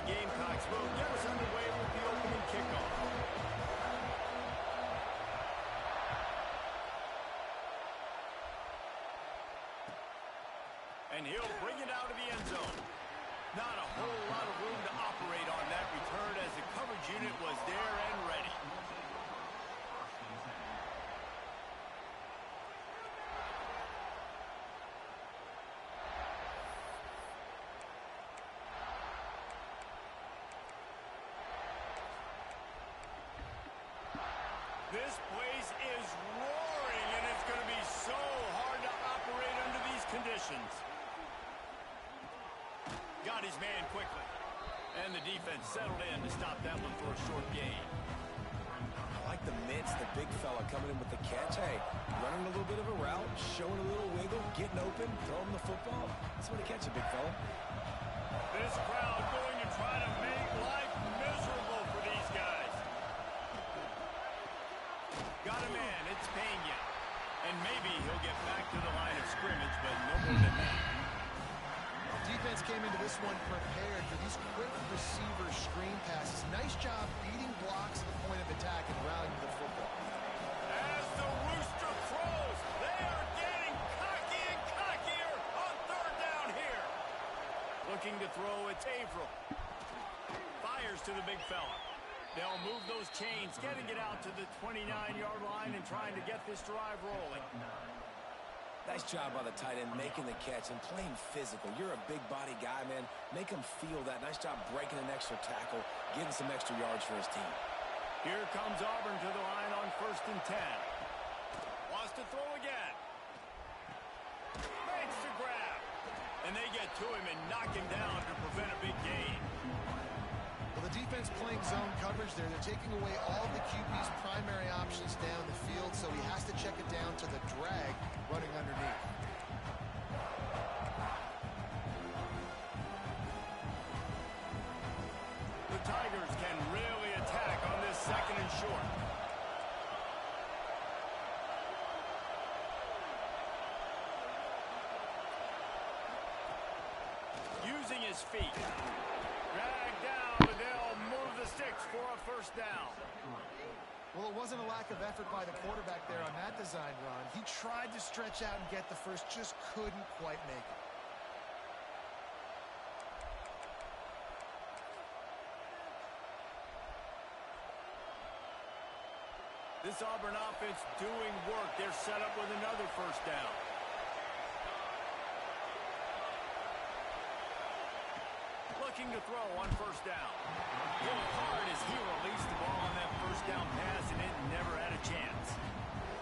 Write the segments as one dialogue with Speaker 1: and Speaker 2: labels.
Speaker 1: the Gamecocks will get us underway with the opening kickoff. And he'll bring it out of the end zone. Not a whole lot of room to operate on that return as the coverage unit was there and ready. This place is roaring, and it's going to be so hard to operate under these conditions. Got his man quickly. And the defense settled in to stop that one for a short gain.
Speaker 2: I like the mitts, the big fella coming in with the catch. Hey, running a little bit of a route, showing a little wiggle, getting open, throwing the football. That's what he catch a big fella.
Speaker 1: This crowd going to try to make life miserable for these guys. Got a man, it's Pena. And maybe he'll get back to the line of scrimmage, but no more than that.
Speaker 3: Defense came into this one prepared for these quick receiver screen passes. Nice job beating blocks at the point of attack and rallying the football.
Speaker 1: As the rooster crows, they are getting cocky and cockier on third down here. Looking to throw, it's Averill. Fires to the big fella. They'll move those chains, getting it out to the 29-yard line and trying to get this drive rolling.
Speaker 2: Nice job by the tight end making the catch and playing physical. You're a big body guy, man. Make him feel that. Nice job breaking an extra tackle, getting some extra yards for his team.
Speaker 1: Here comes Auburn to the line on 1st and 10. Wants to throw again. Makes the grab. And they get to him and knock him down to prevent a big gain.
Speaker 3: Well, the defense playing zone coverage there. They're taking away all the QB's primary options down the field, so he has to check it down to the drag running underneath.
Speaker 1: The Tigers can really attack on this 2nd and short. Using his feet. Drag down, but they'll move the sticks for a 1st down.
Speaker 3: Well, it wasn't a lack of effort by the quarterback there on that design run. He tried to stretch out and get the first, just couldn't quite make it.
Speaker 1: This Auburn offense doing work. They're set up with another 1st down. Looking to throw on 1st down. Hit hard as he released the ball on that 1st down pass, and it never had a chance.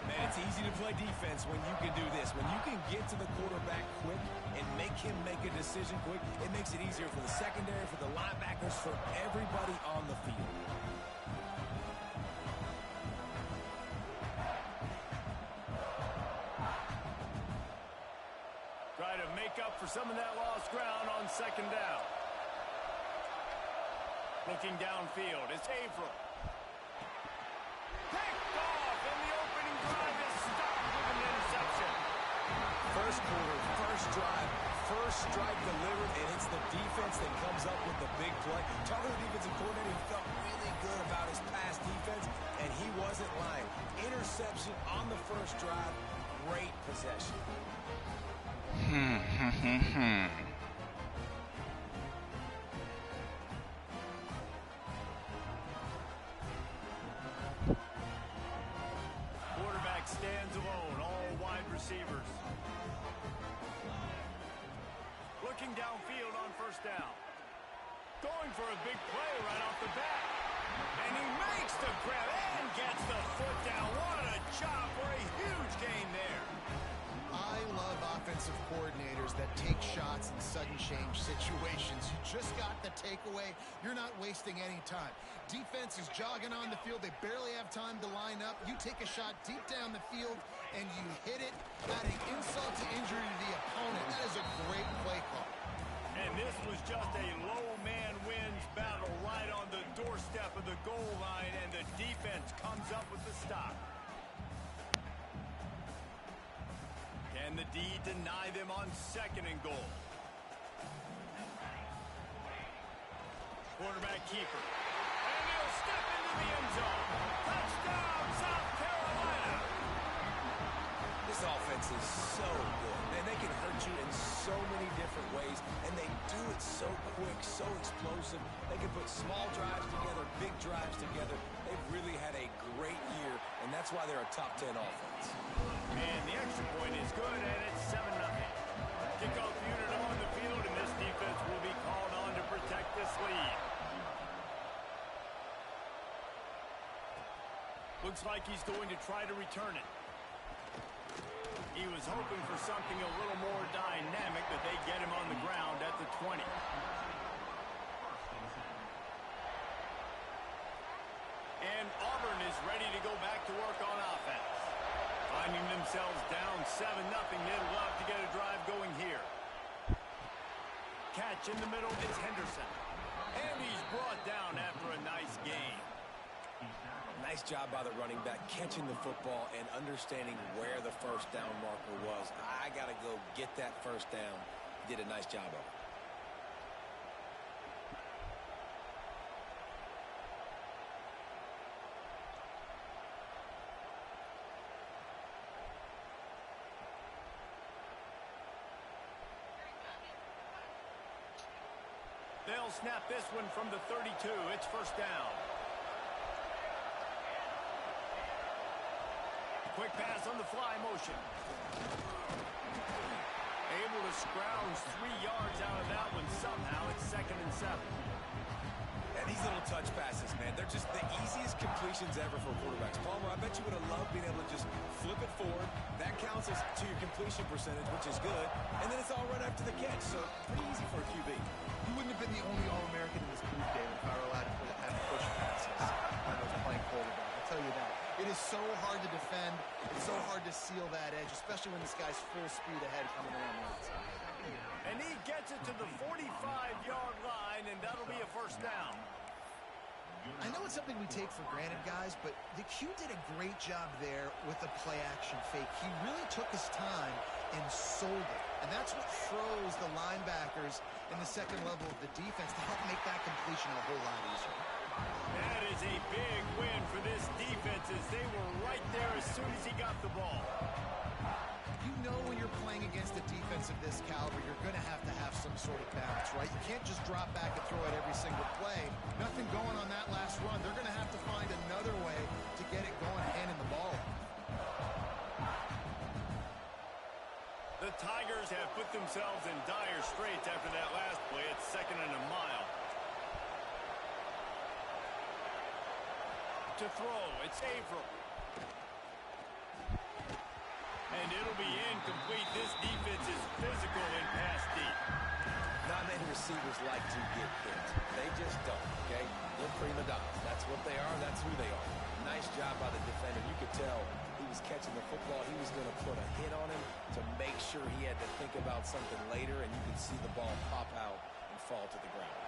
Speaker 2: Man, it's easy to play defense when you can do this. When you can get to the quarterback quick and make him make a decision quick, it makes it easier for the secondary, for the linebackers, for everybody on the field.
Speaker 1: Try to make up for some of that lost ground on 2nd down. Looking downfield, it's Averill. Picked off, and the opening drive is stopped with an interception.
Speaker 2: First quarter, first drive, first strike delivered, and it's the defense that comes up with the big play. Talking to the defensive coordinator, he felt really good about his pass defense, and he wasn't lying. Interception on the first drive, great possession.
Speaker 1: Quarterback stands alone, all wide receivers. Looking downfield on 1st down. Going for a big play right off the bat. And he makes the grab and gets the foot down. What a job for a huge gain there.
Speaker 3: I love offensive coordinators that take shots in sudden change situations. You just got the takeaway. You're not wasting any time. Defense is jogging on the field. They barely have time to line up. You take a shot deep down the field, and you hit it, adding insult to injury to the opponent. That is a great play call.
Speaker 1: And this was just a low man wins battle right on the doorstep of the goal line, and the defense comes up with the stop. Can the D deny them on 2nd and goal? quarterback keeper. And he'll step into the end zone. Touchdown, South Carolina.
Speaker 2: This offense is so good. Man, they can hurt you in so many different ways, and they do it so quick, so explosive. They can put small drives together, big drives together. They've really had a great year, and that's why they're a top 10 offense.
Speaker 1: And the extra point is good, and it's 7-0. Kickoff unit on the field, and this defense will be called on to protect this lead. Looks like he's going to try to return it. He was hoping for something a little more dynamic, but they get him on the ground at the 20. And Auburn is ready to go back to work on offense. Finding themselves down 7-0, they'd love to get a drive going here. Catch in the middle, it's Henderson. And he's brought down after a nice gain.
Speaker 2: Nice job by the running back, catching the football and understanding where the first down marker was. I got to go get that first down. He did a nice job of it.
Speaker 1: They'll snap this one from the 32. It's first down. Quick pass on the fly motion. Able to scrounge 3 yards out of that one somehow. It's 2nd and 7.
Speaker 2: And these little touch passes, man, they're just the easiest completions ever for quarterbacks. Palmer, I bet you would have loved being able to just flip it forward. That counts as to your completion percentage, which is good. And then it's all right after the catch, so pretty easy for a QB.
Speaker 3: You wouldn't have been the only All-American in this group, David, if I were allowed to have push passes when I was playing quarterback. I'll tell you that. It is so hard to defend. It's so hard to seal that edge, especially when this guy's full speed ahead coming around the outside.
Speaker 1: And he gets it to the 45-yard line, and that'll be a first down.
Speaker 3: I know it's something we take for granted, guys, but the Q did a great job there with the play-action fake. He really took his time and sold it. And that's what froze the linebackers in the second level of the defense to help make that completion a whole lot easier.
Speaker 1: That is a big win for this defense as they were right there as soon as he got the ball.
Speaker 3: You know when you're playing against a defense of this caliber, you're going to have some sort of balance, right? You can't just drop back and throw it every single play. Nothing going on that last run. They're going to have to find another way to get it going and handing the ball.
Speaker 1: The Tigers have put themselves in dire straits after that last play. It's 2nd and a mile. To throw, it's Averill. And it'll be incomplete. This defense is physical and pass deep.
Speaker 2: Not many receivers like to get hit. They just don't, okay? They're prima donnas. That's what they are. That's who they are. Nice job by the defender. You could tell he was catching the football. He was going to put a hit on him to make sure he had to think about something later, and you could see the ball pop out and fall to the ground.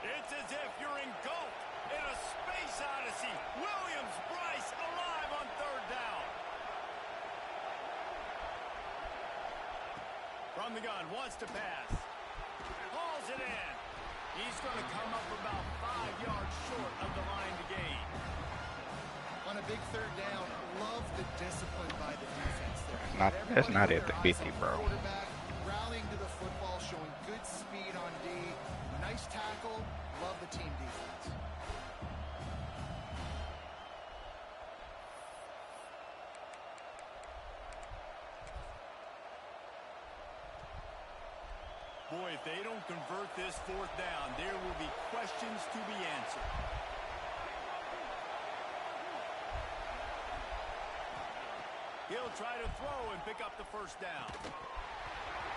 Speaker 1: It's as if you're engulfed in a space odyssey. Williams-Brice alive on 3rd down. From the gun, wants to pass. Hauls it in. He's going to come up about 5 yards short of the line to gain.
Speaker 3: On a big 3rd down, love the discipline by the defense there.
Speaker 4: That's not at the 50, bro.
Speaker 3: Rallying to the football, showing good speed on D. Nice tackle. Love the team defense.
Speaker 1: Boy, if they don't convert this 4th down, there will be questions to be answered. He'll try to throw and pick up the first down.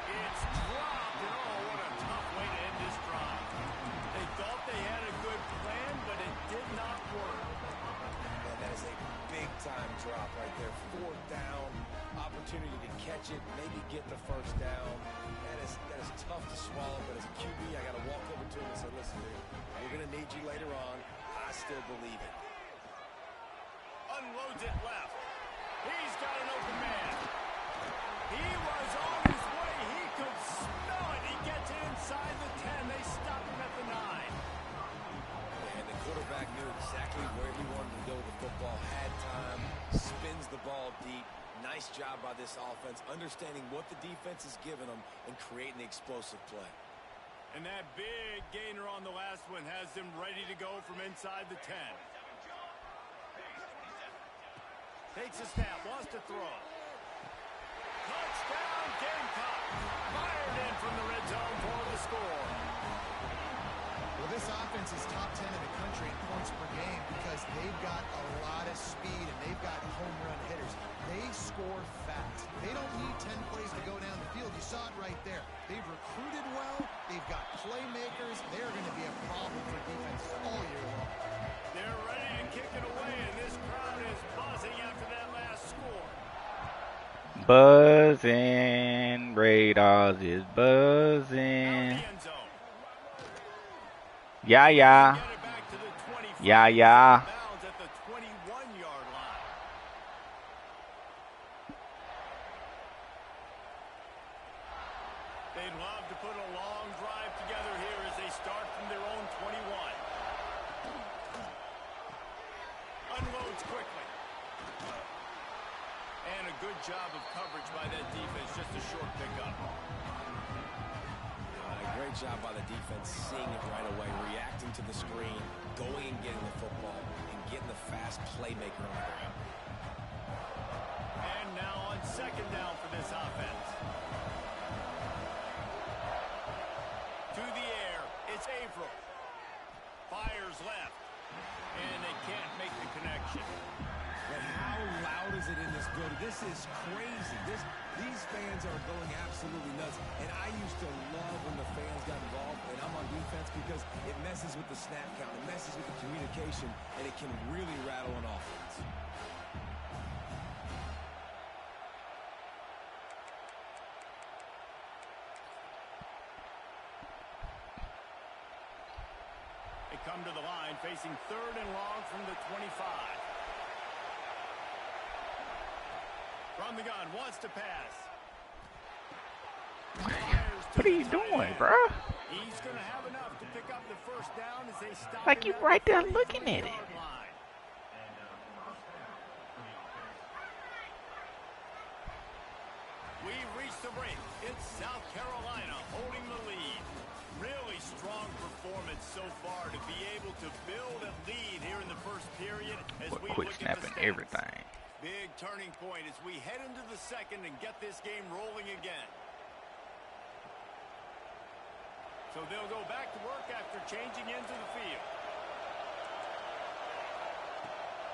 Speaker 1: It's dropped, and oh, what a tough way to end this drive. They thought they had a good plan, but it did not work.
Speaker 2: And that is a big-time drop right there. 4th down, opportunity to catch it, maybe get the first down. That is tough to swallow, but as a QB, I got to walk over to him and say, listen, dude, we're going to need you later on. I still believe it.
Speaker 1: Unloads it left. He's got an open man. He was on his way. He could smell it. He gets it inside the 10. They stop him at the 9.
Speaker 2: job by this offense, understanding what the defense is giving them and creating the explosive play.
Speaker 1: And that big gainer on the last one has them ready to go from inside the 10. Takes a snap, wants to throw. Touchdown, Gamecock. Fired in from the red zone for the score.
Speaker 3: Well, this offense is top 10 in the country in points per game because they've got a lot of speed and they've got home run hitters. They score fast. They don't need 10 plays to go down the field. You saw it right there. They've recruited well. They've got playmakers. They're going to be a problem for defenses all year long.
Speaker 1: They're ready to kick it away, and this crowd is buzzing after that last score.
Speaker 4: Buzzing. Raiders is buzzing. Yeah, yeah. Yeah, yeah.
Speaker 1: At the 21-yard line. They'd love to put a long drive together here as they start from their own 21. Unloads quickly. And a good job of coverage by that defense. Just a short pickup.
Speaker 2: Great job by the defense, seeing it right away, reacting to the screen, going and getting the football, and getting the fast playmaker on the ground.
Speaker 1: And now on second down for this offense. To the air, it's Averill. Fires left, and they can't make the connection.
Speaker 2: But how loud is it in this building? This is crazy. These fans are going absolutely nuts. And I used to love when the fans got involved, and I'm on defense because it messes with the snap count, it messes with the communication, and it can really rattle an offense.
Speaker 1: They come to the line facing third and long from the 25. From the gun, wants to pass.
Speaker 4: What are you doing, bro?
Speaker 1: He's going to have enough to pick up the first down as they stop.
Speaker 4: Like you right there looking at it.
Speaker 1: We've reached the break. It's South Carolina holding the lead. Really strong performance so far to be able to build a lead here in the first period. As we
Speaker 4: Quick snapping everything.
Speaker 1: Big turning point as we head into the second and get this game rolling again. So they'll go back to work after changing into the field.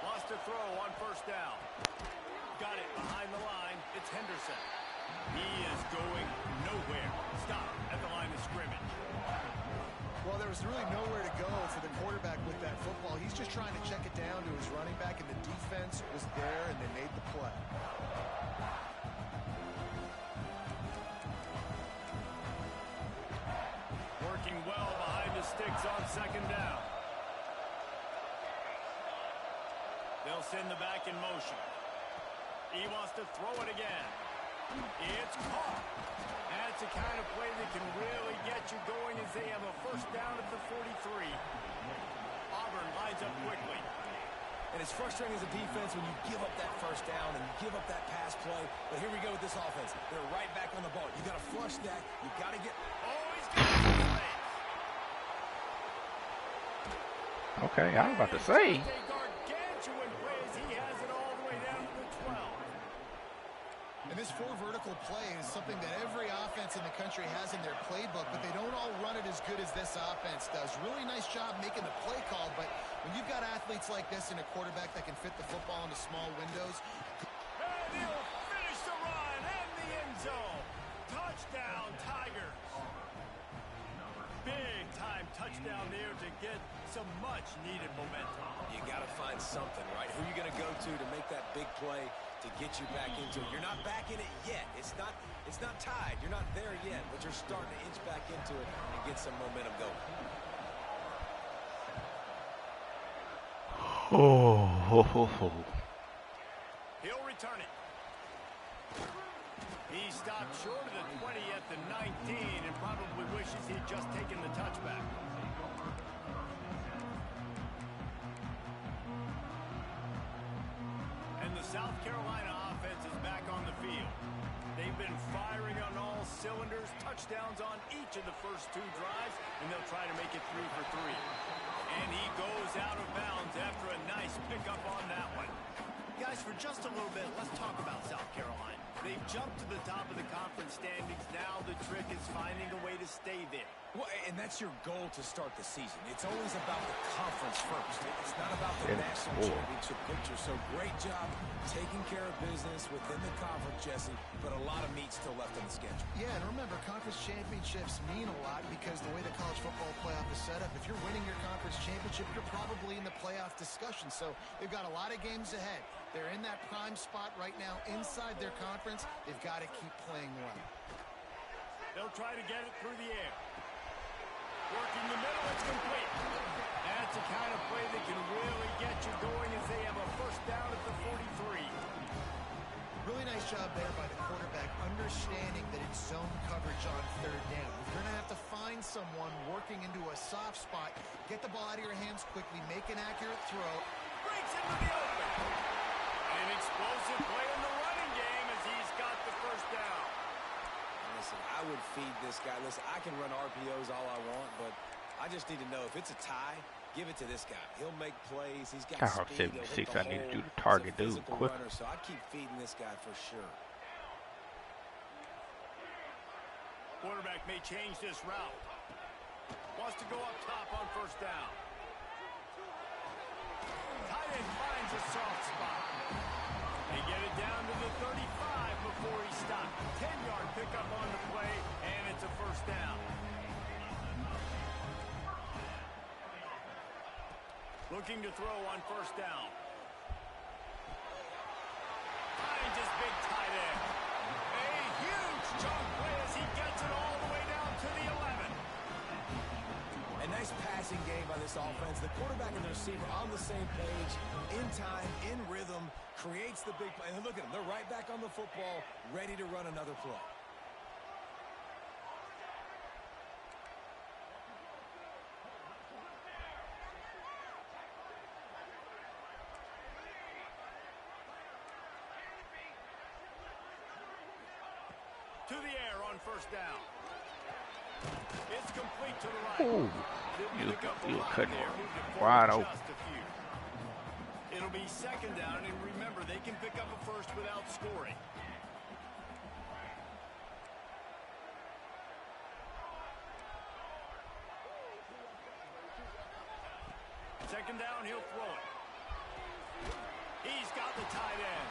Speaker 1: Lost a throw on first down. Got it behind the line. It's Henderson. He is going nowhere. Stop at the line of scrimmage.
Speaker 3: Well, there was really nowhere to go for the quarterback with that football. He's just trying to check it down to his running back, and the defense was there, and they made the play.
Speaker 1: Working well behind the sticks on second down. They'll send the back in motion. He wants to throw it again. It's caught. That's the kind of play that can really get you going as they have a first down at the 43. Auburn lines up quickly.
Speaker 2: And it's frustrating as a defense when you give up that first down and you give up that pass play. But here we go with this offense. They're right back on the ball. You got to flush that. You got to get.
Speaker 1: Oh, he's got it.
Speaker 4: Okay, I was about to say.
Speaker 3: And this four vertical play is something that every offense in the country has in their playbook, but they don't all run it as good as this offense does. Really nice job making the play call, but when you've got athletes like this and a quarterback that can fit the football into small windows.
Speaker 1: And he'll finish the run and the end zone. Touchdown, Tigers. Big time touchdown there to get some much needed momentum.
Speaker 2: You got to find something, right? Who are you going to go to make that big play to get you back into it? You're not back in it yet. It's not tied. You're not there yet, but you're starting to inch back into it and get some momentum going.
Speaker 1: He'll return it. He stopped short of the 20 at the 19 and probably wishes he'd just taken the touchback. And the South Carolina offense is back on the They've been firing on all cylinders, touchdowns on each of the first 2 drives, and they'll try to make it 3 for 3. And he goes out of bounds after a nice pickup on that one.
Speaker 5: Guys, for just a little bit, let's talk about South Carolina.
Speaker 1: They've jumped to the top of the conference standings. Now the trick is finding a way to stay there.
Speaker 2: Well, and that's your goal to start the season. It's always about the conference first. It's not about the national championship picture. So great job taking care of business within the conference, Jesse, but a lot of meat still left on the schedule.
Speaker 3: Yeah, and remember, conference championships mean a lot because the way the college football playoff is set up, if you're winning your conference championship, you're probably in the playoff discussion. So they've got a lot of games ahead. They're in that prime spot right now inside their conference. They've got to keep playing well.
Speaker 1: They'll try to get it through the air. Working the middle, it's complete. That's the kind of play that can really get you going as they have a first down at the 43.
Speaker 3: Really nice job there by the quarterback, understanding that it's zone coverage on 3rd down. You're going to have to find someone working into a soft spot, get the ball out of your hands quickly, make an accurate throw.
Speaker 1: Breaks into the open. An explosive play in the running game as he's got the first down.
Speaker 2: Listen, I would feed this guy. Listen, I can run RPOs all I want, but I just need to know if it's a tie, give it to this guy. He'll make plays. He's got speed.
Speaker 4: 76, I need you to target dude quick.
Speaker 2: So I'd keep feeding this guy for sure.
Speaker 1: Quarterback may change this route. Wants to go up top on first down. Tight end finds a soft spot. They get it down to the 35 before he stopped. 10-yard pickup on the play, and it's a first down. Looking to throw on first down. Finds his big tight end. A huge chunk play as he gets it all the way down to the 11.
Speaker 2: A nice passing game by this offense. The quarterback and the receiver on the same page, in time, in rhythm, creates the big play. And look at them. They're right back on the football, ready to run another play.
Speaker 1: To the air on first down. It's complete to the right.
Speaker 4: Ooh, you couldn't wide open.
Speaker 1: It'll be second down, and remember, they can pick up a first without scoring. Second down, he'll throw it. He's got the tight end.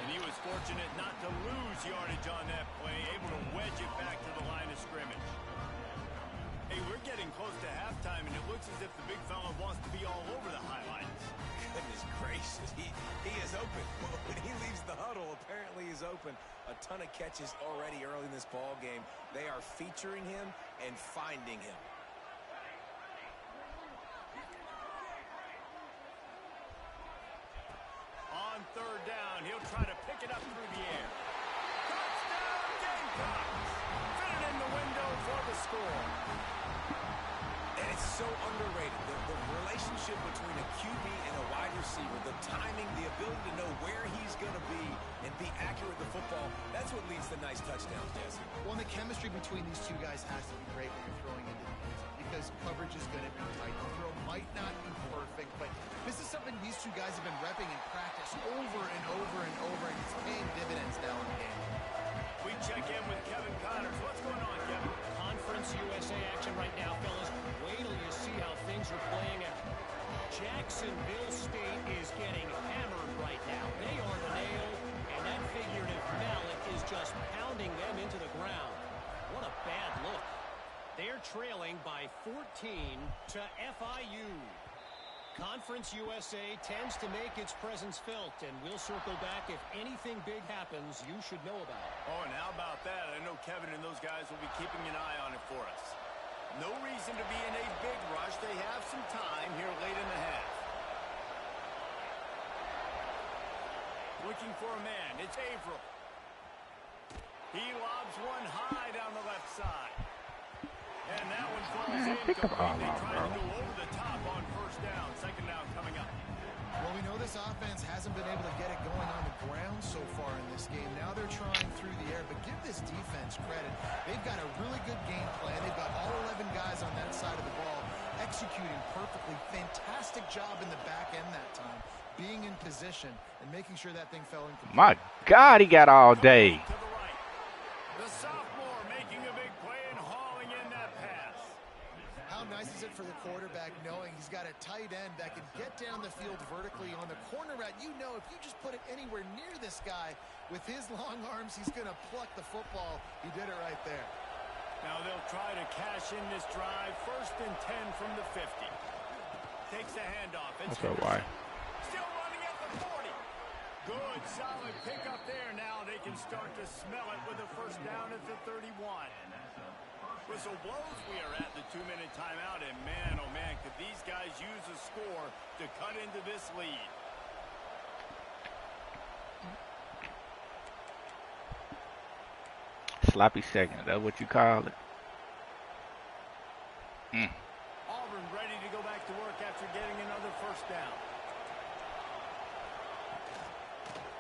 Speaker 1: And he was fortunate not to lose yardage on that play, able to wedge it back to the line of scrimmage. Hey, we're getting close to halftime, and it looks as if the big fella wants to be all over the highlights.
Speaker 2: Goodness gracious, he is open. When he leaves the huddle, apparently he's open. A ton of catches already early in this ball game. They are featuring him and finding him.
Speaker 1: On third down, he'll try to pick it up through the air. Touchdown, Gamecocks! Fit it in the window for the score.
Speaker 2: And it's so underrated. The relationship between a QB and a wide receiver, the timing, the ability to know where he's going to be and be accurate with the football, that's what leads to nice touchdowns, Jesse.
Speaker 3: Well, the chemistry between these two guys has to be great when you're throwing into the end zone because coverage is going to be tight. The throw might not be perfect, but this is something these two guys have been repping in practice over and over and over, and it's paying dividends now in the game.
Speaker 1: We check in with Kevin Connors. What's going on, Kevin?
Speaker 6: Conference USA action right now, fellas. Wait till you see how things are playing out. Jacksonville State is getting hammered right now. They are the nail, and that figurative mallet is just pounding them into the ground. What a bad look. They're trailing by 14 to FIU. Conference USA tends to make its presence felt, and we'll circle back if anything big happens you should know about.
Speaker 1: Oh, and how about that? I know Kevin and those guys will be keeping an eye on it for us. No reason to be in a big rush. They have some time here late in the half. Looking for a man. It's Averill. He lobs one high down the left side. And that one falls in.
Speaker 4: Pick up all
Speaker 1: They
Speaker 4: out,
Speaker 1: try
Speaker 4: bro.
Speaker 1: to go over the top on first down. Second down coming up.
Speaker 3: Well, we know this offense hasn't been able to get it going on the ground so far in this game. Now they're trying through the air, but give this defense credit. They've got a really good game plan. They've got all 11 guys on that side of the ball executing perfectly. Fantastic job in the back end that time, being in position and making sure that thing fell in.
Speaker 4: My God, he got all day.
Speaker 1: To the right. The sophomore making a big play and hauling in that pass.
Speaker 3: How nice is it for the quarterback knowing he's got a tight end that can get down the field vertically on the corner route? You know, if you just put it anywhere near this guy with his long arms, he's going to pluck the football. He did it right there.
Speaker 1: Now they'll try to cash in this drive. 1st and 10 from the 50. Takes the handoff. It's
Speaker 4: What's up, why?
Speaker 1: still running at the 40. Good, solid pickup there. Now they can start to smell it with a 1st down at the 31. Whistle blows. We are at the 2-minute timeout, and man, oh man, could these guys use a score to cut into this lead.
Speaker 4: Sloppy second. That's what you call it.
Speaker 1: Auburn ready to go back to work after getting another 1st down.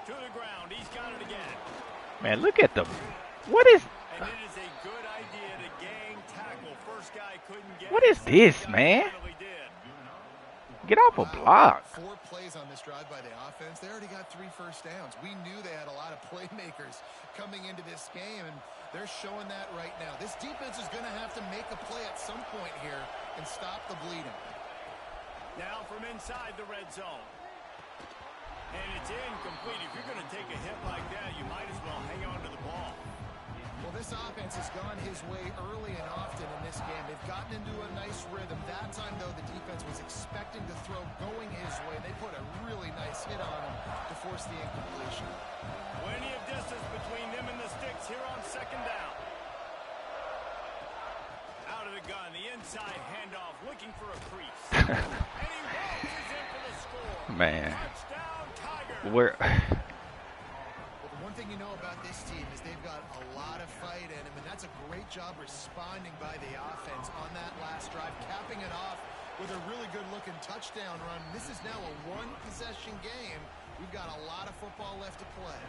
Speaker 1: To the ground. He's got it again.
Speaker 4: Man, look at them. What is?
Speaker 1: And it is a good idea to gang tackle. First guy couldn't get
Speaker 4: What is this, man?
Speaker 1: finally did.
Speaker 4: Get off a block.
Speaker 3: 4 plays on this drive by the offense. They already got 3 first downs. We knew they had a lot of playmakers coming into this game, and they're showing that right now. This defense is going to have to make a play at some point here and stop the bleeding.
Speaker 1: Now from inside the red zone. And it's incomplete. If you're going to take a hit like that, you might as well hang on to the ball.
Speaker 3: Well, this offense has gone his way early and often in this game. They've gotten into a nice rhythm. That time, though, the defense was expecting to throw going his way. They put a really nice hit on him to force the incompletion.
Speaker 1: Plenty of distance between them and the sticks here on 2nd down. Out of the gun, the inside handoff, looking for a crease. And he launches in for the score.
Speaker 4: Man.
Speaker 1: Touchdown, Tiger.
Speaker 4: Where?
Speaker 3: Well, the one thing you know about this team is they've got a lot of fight in them, and that's a great job responding by the offense on that last drive, capping it off with a really good-looking touchdown run. This is now a 1-possession game. We've got a lot of football left to play.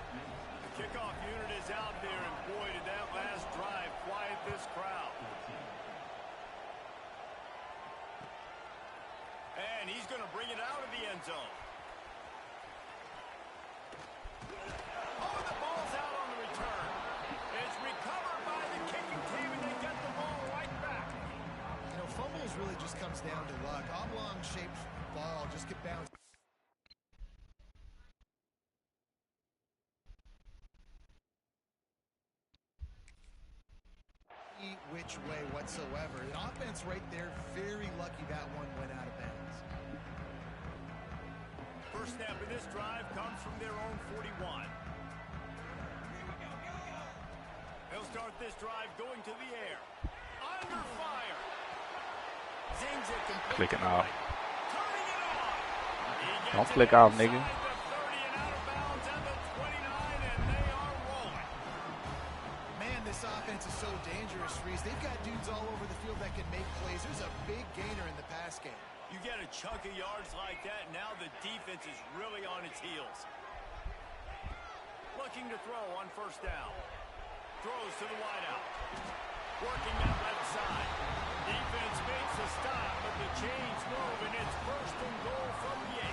Speaker 1: The kickoff unit is out there, and boy, did that last drive quiet this crowd. And he's going to bring it out of the end zone. Oh, the ball's out on the return. It's recovered by the kicking team, and they get the ball right back.
Speaker 3: You know, fumbles really just comes down to luck. Oblong-shaped ball just get bounced. Which way whatsoever. The offense right there, very lucky that one went out of bounds.
Speaker 1: First snap of this drive comes from their own 41. They'll start this drive going to the air. Under fire. Zings it completely.
Speaker 4: Clicking off.
Speaker 1: Turning it on. He gets
Speaker 4: Don't
Speaker 1: it
Speaker 4: flick off,
Speaker 1: inside
Speaker 4: nigga.
Speaker 1: the 30 and out of bounds at the 29, and they are rolling.
Speaker 3: Man, this offense is so dangerous, Reese. They've got dudes all over the field that can make plays. There's a big gainer in the pass game.
Speaker 1: You get a chunk of yards like that, now the defense is really on its heels. Looking to throw on 1st down. Throws to the wideout. Working that left side. Defense makes a stop, but the chains move, and it's 1st and goal from the 8.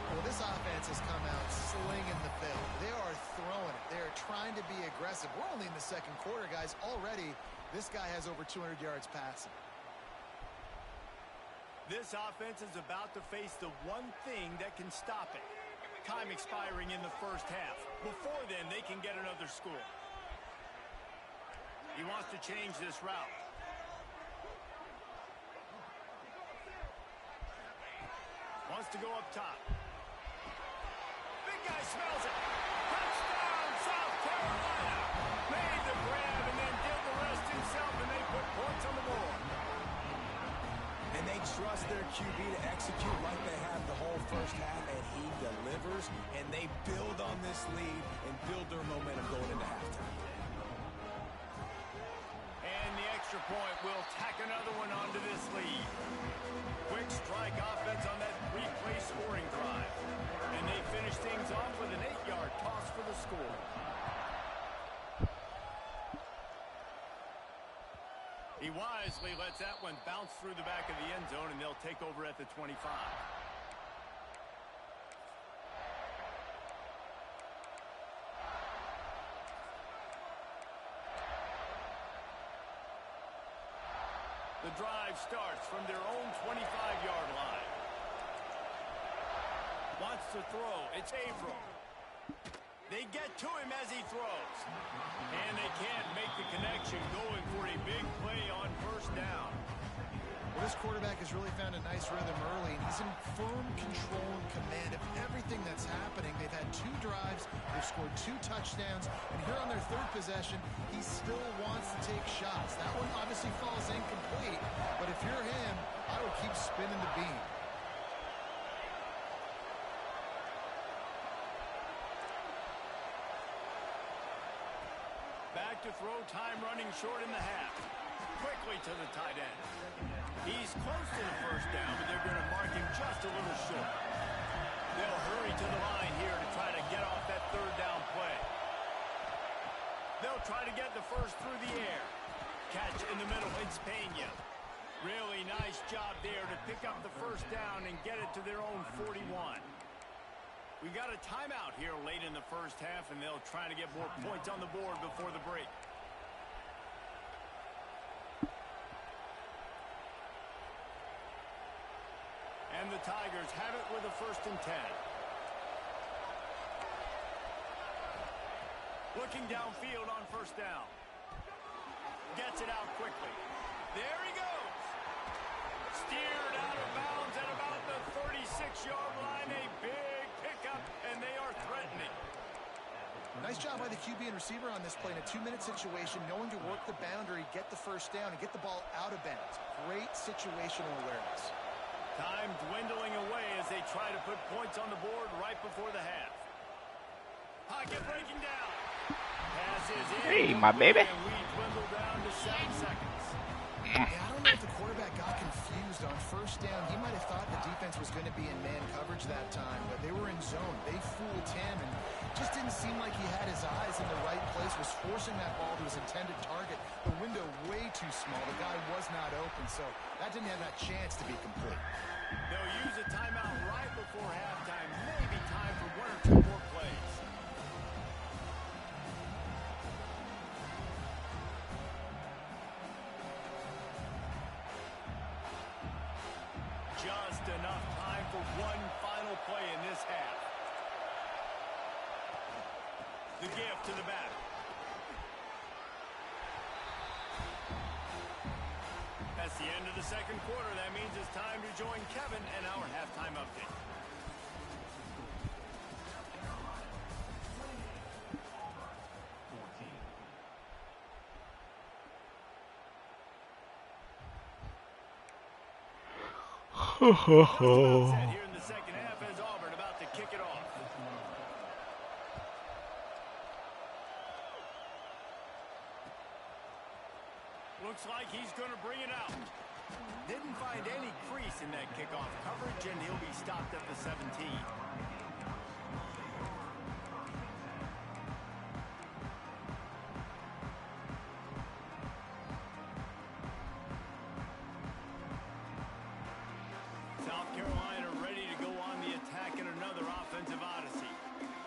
Speaker 3: Well, this offense has come out slinging the field. They are throwing it. They are trying to be aggressive. We're only in the 2nd quarter, guys. Already, this guy has over 200 yards passing.
Speaker 1: This offense is about to face the one thing that can stop it. Time expiring in the 1st half. Before then, they can get another score. He wants to change this route. Wants to go up top. Big guy smells it. Touchdown, South Carolina. Made the grab and then did the rest himself, and they put points on the board.
Speaker 2: And they trust their QB to execute like they have the whole 1st half, and he delivers, and they build on this lead and build their momentum going into halftime.
Speaker 1: And the extra point will tack another one onto this lead. Quick strike offense on that replay score He wisely lets that one bounce through the back of the end zone, and they'll take over at the 25. The drive starts from their own 25-yard line. Wants to throw. It's Averill. They get to him as he throws. And they can't make the connection, going for a big play on first down.
Speaker 3: Well, this quarterback has really found a nice rhythm early, and he's in firm control and command of everything that's happening. They've had 2 drives, they've scored 2 touchdowns, and here on their 3rd possession, he still wants to take shots. That one obviously falls incomplete, but if you're him, I would keep spinning the beam.
Speaker 1: Back to throw, time running short in the half. Quickly to the tight end. He's close to the first down, but they're going to mark him just a little short. They'll hurry to the line here to try to get off that 3rd down play. They'll try to get the first through the air. Catch in the middle, it's Pena. Really nice job there to pick up the first down and get it to their own 41. We got a timeout here late in the first half, and they'll try to get more points on the board before the break. And the Tigers have it with a 1st and 10. Looking downfield on first down. Gets it out quickly. There he goes. Steered out of bounds at about the 36-yard line. A big pickup, and they are threatening.
Speaker 3: Nice job by the QB and receiver on this play in a 2-minute situation, knowing to work the boundary, get the first down, and get the ball out of bounds. Great situational awareness.
Speaker 1: Time dwindling away as they try to put points on the board right before the half. Pocket breaking down. Pass is in.
Speaker 4: Hey, my baby.
Speaker 1: And we dwindle down to 7 seconds.
Speaker 3: Yeah, I don't know if the quarterback got confused on first down. He might have thought the defense was going to be in man coverage that time, but they were in zone. They fooled him, and just didn't seem like he had his eyes in the right place, was forcing that ball to his intended target. The window way too small. The guy was not open, so that didn't have that chance to be complete.
Speaker 1: They'll use a timeout right before halftime. Maybe time for 1 or 2 more plays. Just enough time for one final play in this half. The gift to the back. That's the end of the second quarter. That means it's time to join Kevin and our halftime update. Set here in the second half as Auburn about to kick it off. Looks like he's going to bring it out. Didn't find any crease in that kickoff coverage, and he'll be stopped at the 17. South Carolina ready to go on the attack in another offensive odyssey.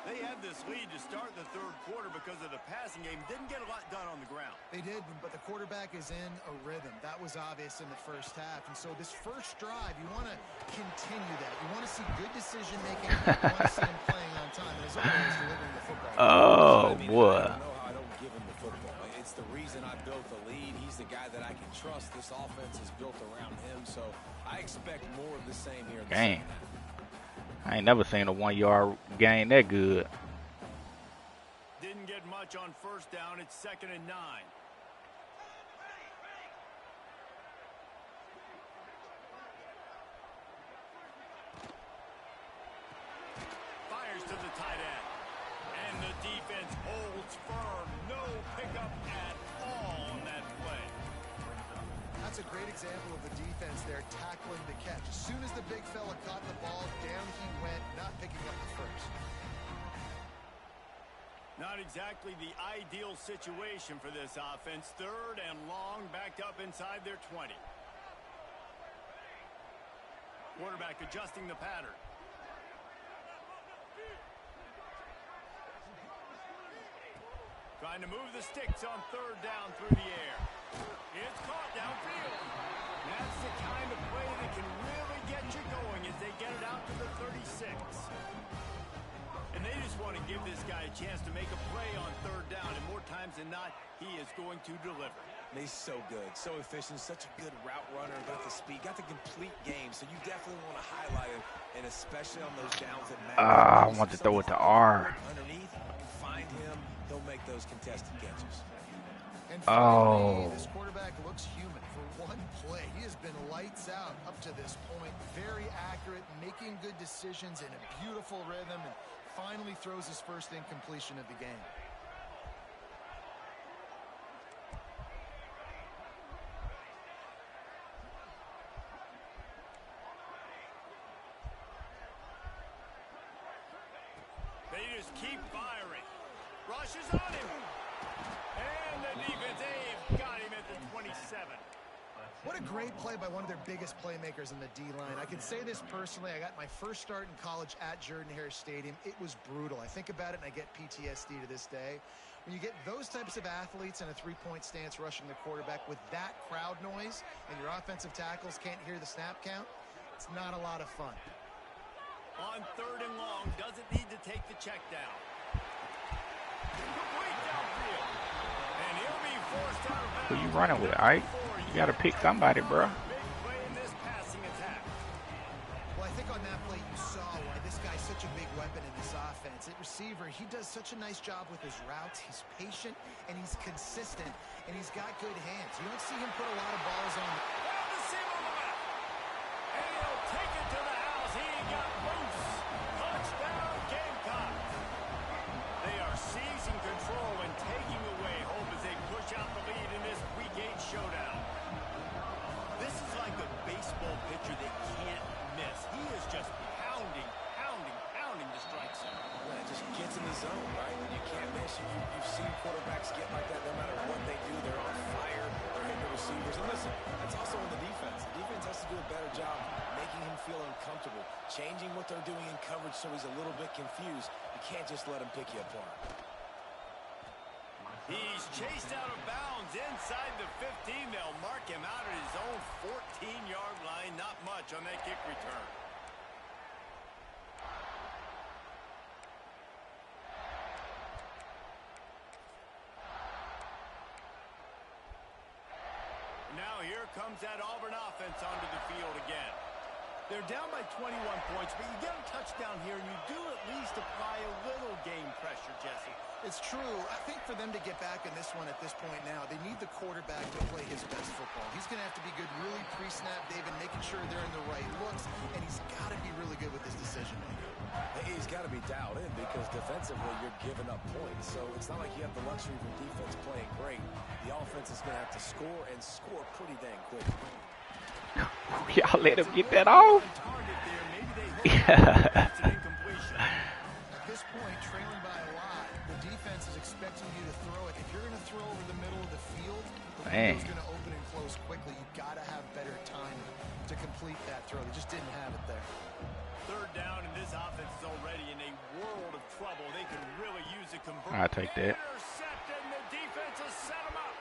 Speaker 1: They had this lead to start the third quarter because of the passing game. Didn't get a lot done on the ground.
Speaker 3: They did, but the quarterback is in a rhythm. That was obvious in the first half. And so this first drive, you want to continue that. You want to see good decision-making. You want to see him playing on time. And as always, delivering the football.
Speaker 4: Oh, boy.
Speaker 2: I know how I don't give him the football. It's the reason I built the lead. He's the guy that I can trust. This offense is built around him. So I expect more of the same here in the second half.
Speaker 4: I ain't never seen a 1-yard gain that good.
Speaker 1: Didn't get much on first down. It's 2nd and 9. Fires to the tight end. And the defense holds firm. No pickup at all on that play.
Speaker 3: That's a great example of the defense there tackling the catch. As soon as the big fella caught the ball, down he went, not picking up the first.
Speaker 1: Not exactly the ideal situation for this offense. 3rd and long, backed up inside their 20. Quarterback adjusting the pattern. Trying to move the sticks on 3rd down through the air. It's caught downfield. That's the kind of play that can really get you going as they get it out to the 36. And they just want to give this guy a chance to make a play on 3rd down, and more times than not, he is going to deliver.
Speaker 2: He's so good, so efficient, such a good route runner, got the speed, got the complete game, so you definitely want to highlight him, and especially on those downs that matter.
Speaker 4: I want to throw it to R.
Speaker 2: Underneath, find him, he'll make those contested catches.
Speaker 3: And finally, this quarterback looks human. For one play, he has been lights out up to this point. Very accurate, making good decisions in a beautiful rhythm, and finally throws his first incompletion of the game.
Speaker 1: They just keep firing. Rushes on him. And the defense got him at the 27.
Speaker 3: What a great play by one of their biggest playmakers in the D-line. I can say this personally. I got my first start in college at Jordan-Hare Stadium. It was brutal. I think about it, and I get PTSD to this day. When you get those types of athletes in a three-point stance rushing the quarterback with that crowd noise, and your offensive tackles can't hear the snap count, it's not a lot of fun.
Speaker 1: On 3rd and long, doesn't need to take the check down. Complete downfield. And he'll be forced out of bounds.
Speaker 4: Who you running with, Ike? You got to pick somebody, bro.
Speaker 1: Big play in this passing attack.
Speaker 3: Well, I think on that play you saw why this guy's such a big weapon in this offense. At receiver, he does such a nice job with his routes. He's patient, and he's consistent, and he's got good hands. You don't see him put a lot of balls on.
Speaker 1: Found the seam on the left. And he'll take it to the house. He got loose. Touchdown, Gamecocks. They are seizing control and taking away hope as they push out the lead in this Week 8 showdown. This is like a baseball pitcher that can't miss. He is just pounding the strike zone.
Speaker 2: Well, it just gets in the zone, right? You can't miss. You've seen quarterbacks get like that no matter what they do. They're on fire. They're hitting the receivers. And listen, that's also on the defense. The defense has to do a better job making him feel uncomfortable, changing what they're doing in coverage so he's a little bit confused. You can't just let him pick you apart.
Speaker 1: He's chased out of bounds inside the 15. They'll mark him out at his own 14-yard line. Not much on that kick return. Now here comes that Auburn offense onto the field again. They're down by 21 points, but you get a touchdown here, and you do at least apply a little game pressure, Jesse.
Speaker 3: It's true. I think for them to get back in this one at this point now, they need the quarterback to play his best football. He's going to have to be good really pre-snap, David, making sure they're in the right looks, and he's got to be really good with his decision-making.
Speaker 2: He's got to be dialed in because defensively you're giving up points. So it's not like you have the luxury of your defense playing great. The offense is going to have to score and score pretty dang quick.
Speaker 4: Y'all let him get that off? Yeah.
Speaker 3: At this point, trailing by a lot, the defense is expecting you to throw it. If you're going to throw over the middle of the field, the window's going to open and close quickly. You've got to have better timing to complete that throw. They just didn't have it there.
Speaker 1: 3rd down, and this offense is already in a world of trouble. They could really use a conversion.
Speaker 4: I'll take that.
Speaker 1: Intercepted, and the defense has set him up.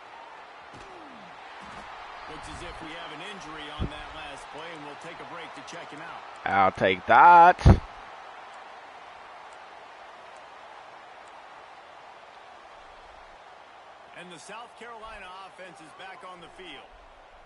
Speaker 1: Looks as if we have an injury on that last play, and we'll take a break to check him out.
Speaker 4: I'll take that.
Speaker 1: And the South Carolina offense is back on the field.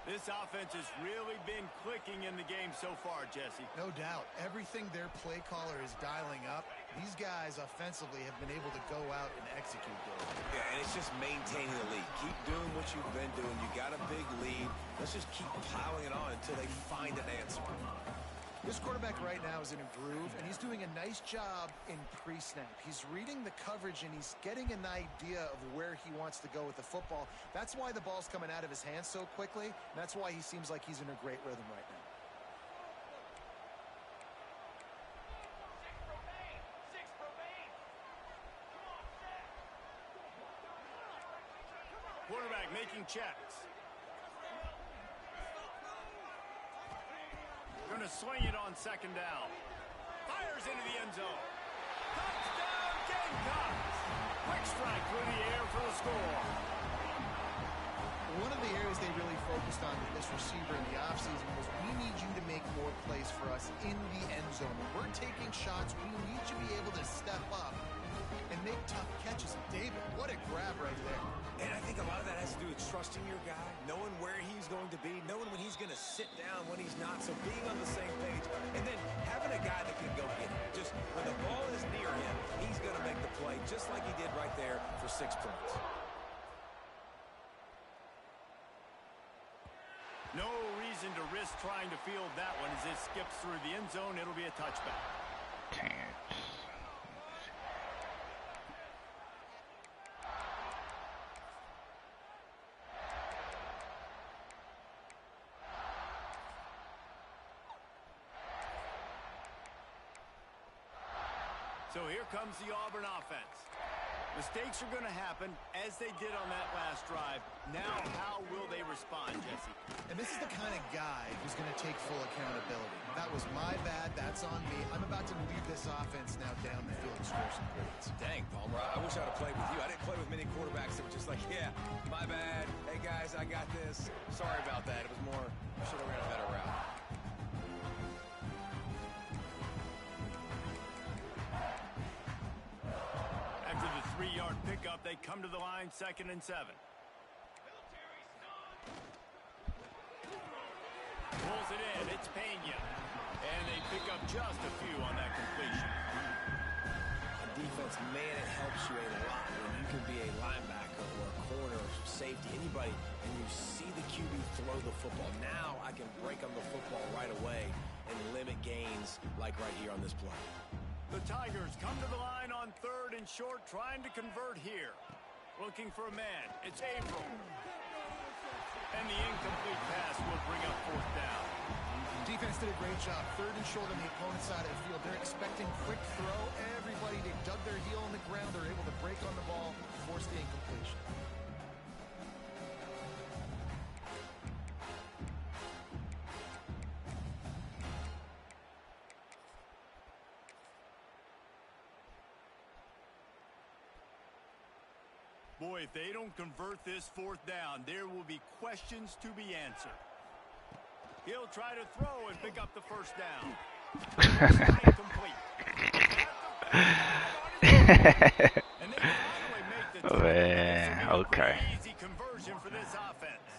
Speaker 1: This offense has really been clicking in the game so far, Jesse.
Speaker 3: No doubt. Everything their play caller is dialing up, these guys offensively have been able to go out and execute those.
Speaker 2: Yeah, and it's just maintaining the lead. Keep doing what you've been doing. You got a big lead. Let's just keep piling it on until they find an answer.
Speaker 3: This quarterback right now is in a groove, and he's doing a nice job in pre-snap. He's reading the coverage, and he's getting an idea of where he wants to go with the football. That's why the ball's coming out of his hands so quickly, and that's why he seems like he's in a great rhythm right now.
Speaker 1: quarterback making checks. Going to swing it on second down. Fires into the end zone. Touchdown, Gamecocks! Quick strike through the air for the score.
Speaker 3: One of the areas they really focused on with this receiver in the offseason was we need you to make more plays for us in the end zone. When we're taking shots, we need you to be able to step up and make tough catches. David, what a grab right there.
Speaker 2: And I think a lot of that has to do with trusting your guy, knowing where he's going to be, knowing when he's going to sit down, when he's not. So being on the same page, and then having a guy that can go get it. Just when the ball is near him, he's going to make the play, just like he did right there for 6 points.
Speaker 1: No reason to risk trying to field that one as it skips through the end zone. It'll be a touchback. So here comes the Auburn offense. Mistakes are going to happen, as they did on that last drive. Now, how will they respond, Jesse?
Speaker 3: And this is the kind of guy who's going to take full accountability. That was my bad. That's on me. I'm about to lead this offense now down the field and score some points.
Speaker 2: Dang, Palmer, I wish I would have played with you. I didn't play with many quarterbacks that were just like, yeah, my bad. Hey, guys, I got this. Sorry about that. It was more, should have ran a better route.
Speaker 1: After the 3-yard pickup, they come to the line, 2nd and 7. Pulls it in. It's Pena. And they pick up just a few on that completion.
Speaker 2: On defense, man, it helps you a lot when you can be a linebacker or a corner or safety, anybody, and you see the QB throw the football. Now I can break on the football right away and limit gains like right here on this play.
Speaker 1: The Tigers come to the line on 3rd and short, trying to convert here. Looking for a man. It's Averill. And the incomplete pass will bring up 4th down.
Speaker 3: Defense did a great job. 3rd and short on the opponent's side of the field. They're expecting quick throw. Everybody, they dug their heel on the ground. They're able to break on the ball, force the incompletion.
Speaker 1: Boy, if they don't convert this 4th down, there will be questions to be answered. He'll try to throw and pick up the 1st down. And they finally make the
Speaker 4: Man, okay.
Speaker 1: easy conversion for this offense.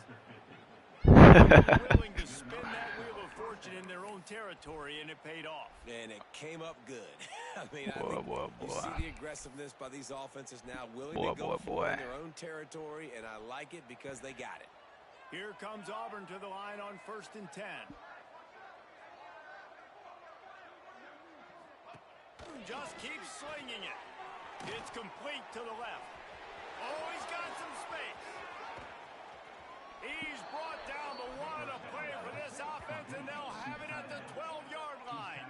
Speaker 1: Willing to spin that wheel of fortune in their own territory, and it paid off.
Speaker 2: And it came up good. I mean, I think you see the aggressiveness by these offenses now, willing to go for it in their own territory, and I like it because they got it.
Speaker 1: Here comes Auburn to the line on 1st and 10. Just keeps slinging it. It's complete to the left. Oh, he's got some space. He's brought down the one a play for this offense, and they'll have it at the 12-yard line.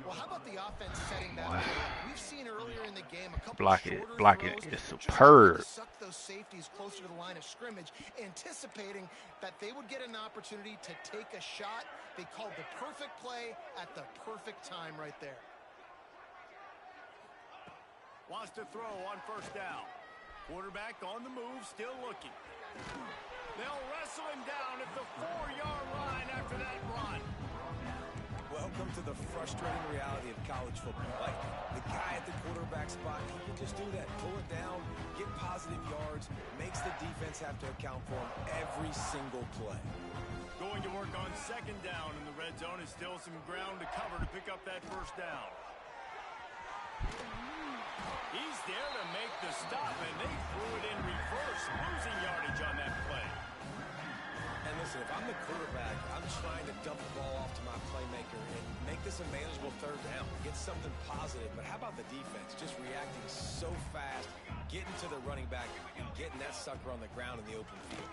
Speaker 3: Well, how about the offense setting that play up? We've seen earlier in the game a couple
Speaker 4: Blocking
Speaker 3: throws,
Speaker 4: is
Speaker 3: just
Speaker 4: superb.
Speaker 3: to suck those safeties closer to the line of scrimmage, anticipating that they would get an opportunity to take a shot. They called the perfect play at the perfect time right there.
Speaker 1: Wants to throw on 1st down. Quarterback on the move, still looking. They'll wrestle him down at the 4-yard line after that run.
Speaker 2: Welcome to the frustrating reality of college football. Like, the guy at the quarterback spot, he can just do that. Pull it down, get positive yards, makes the defense have to account for him every single play.
Speaker 1: Going to work on 2nd down in the red zone. Is still some ground to cover to pick up that 1st down. He's there to make the stop, and they threw it in reverse, losing yardage on that play.
Speaker 2: And listen, if I'm the quarterback, I'm trying to dump the ball off to my playmaker and make this a manageable 3rd down, get something positive. But how about the defense just reacting so fast, getting to the running back and getting that sucker on the ground in the open field?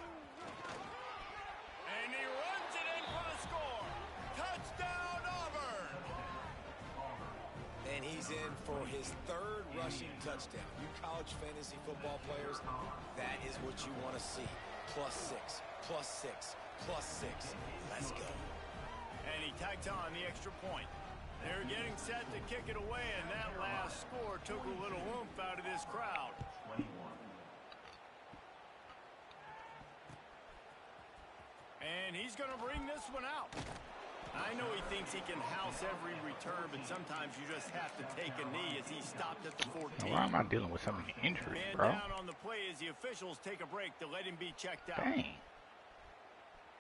Speaker 1: And he runs it in for the score. Touchdown, Auburn!
Speaker 2: And he's in for his third rushing touchdown. You college fantasy football players, that is what you want to see. +6, +6, +6. Let's go.
Speaker 1: And he tacked on the extra point. They're getting set to kick it away, and that last score took a little oomph out of this crowd. And he's going to bring this one out. I know he thinks he can house every return, but sometimes you just have to take a knee as he stopped at the 14.
Speaker 4: Why am I dealing with so many injuries,
Speaker 1: Man
Speaker 4: bro?
Speaker 1: down on the play as the officials take a break to let him be checked out.
Speaker 4: Dang.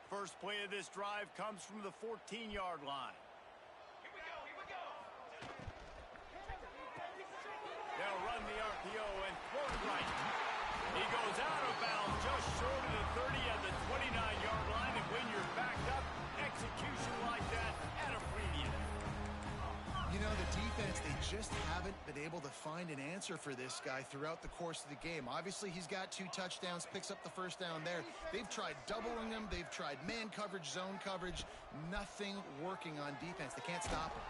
Speaker 1: First play of this drive comes from the 14-yard line. They'll run the RPO and throw it right. He goes out of bounds just short of the 30 at the 29-yard line, and when you're backed up, execution like that at a premium.
Speaker 3: You know, the defense, they just haven't been able to find an answer for this guy throughout the course of the game. Obviously, he's got 2 touchdowns, picks up the first down there. They've tried doubling him. They've tried man coverage, zone coverage. Nothing working on defense. They can't stop him.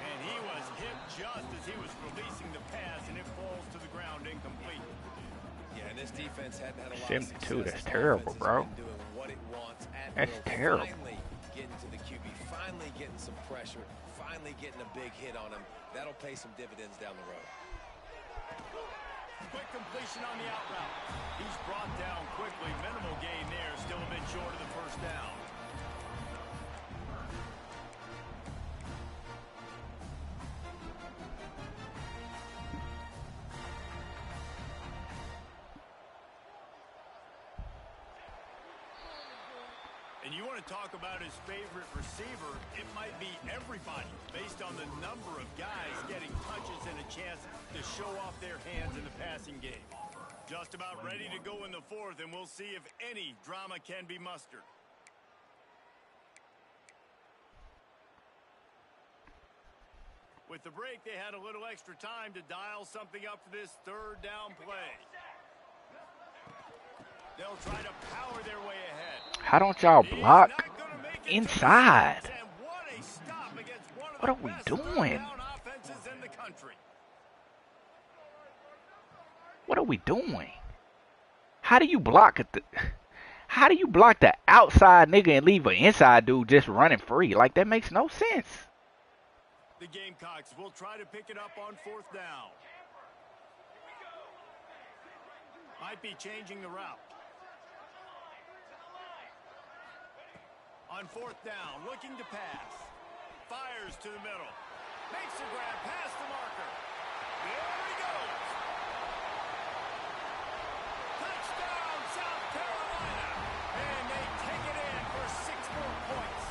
Speaker 1: And he was hit just as he was releasing the pass, and it falls to the ground incomplete.
Speaker 2: Yeah, and this defense hadn't had a lot of
Speaker 4: 72,
Speaker 2: success.
Speaker 4: that's
Speaker 2: This
Speaker 4: terrible,
Speaker 2: offense has
Speaker 4: bro.
Speaker 2: been doing what it wants at
Speaker 4: That's
Speaker 2: will.
Speaker 4: terrible.
Speaker 2: Finally getting to the QB, finally getting some pressure, finally getting a big hit on him. That'll pay some dividends down the road.
Speaker 1: Quick completion on the out route. He's brought down quickly. Minimal gain there. Still a bit short of the first down. And you want to talk about his favorite receiver, it might be everybody, based on the number of guys getting touches and a chance to show off their hands in the passing game. Just about ready to go in the 4th, and we'll see if any drama can be mustered. With the break, they had a little extra time to dial something up for this 3rd down play. They'll try to power their way ahead.
Speaker 4: How don't y'all block inside? What are we doing? What are we doing? How do you block it? How do you block the outside nigga and leave an inside dude just running free? Like, that makes no sense.
Speaker 1: The Gamecocks will try to pick it up on 4th down. Might be changing the route. On 4th down, looking to pass. Fires to the middle. Makes a grab past the marker. There he goes. Touchdown, South Carolina. And they take it in for 6 more points.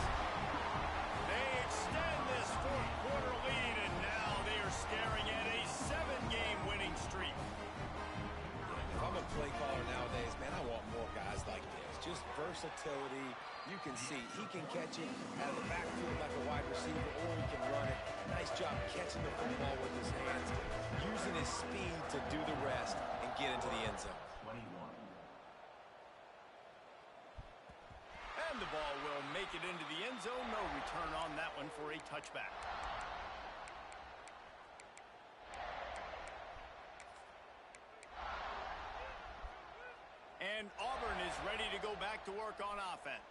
Speaker 1: They extend this 4th quarter lead, and now they are staring at a 7-game winning streak.
Speaker 2: If I'm a play caller nowadays, man, I want more guys like this. Just versatility. You can see he can catch it out of the backfield like a wide receiver, or he can run it. Nice job catching the football with his hands, using his speed to do the rest and get into the end zone.
Speaker 1: And the ball will make it into the end zone. No return on that one for a touchback. And Auburn is ready to go back to work on offense.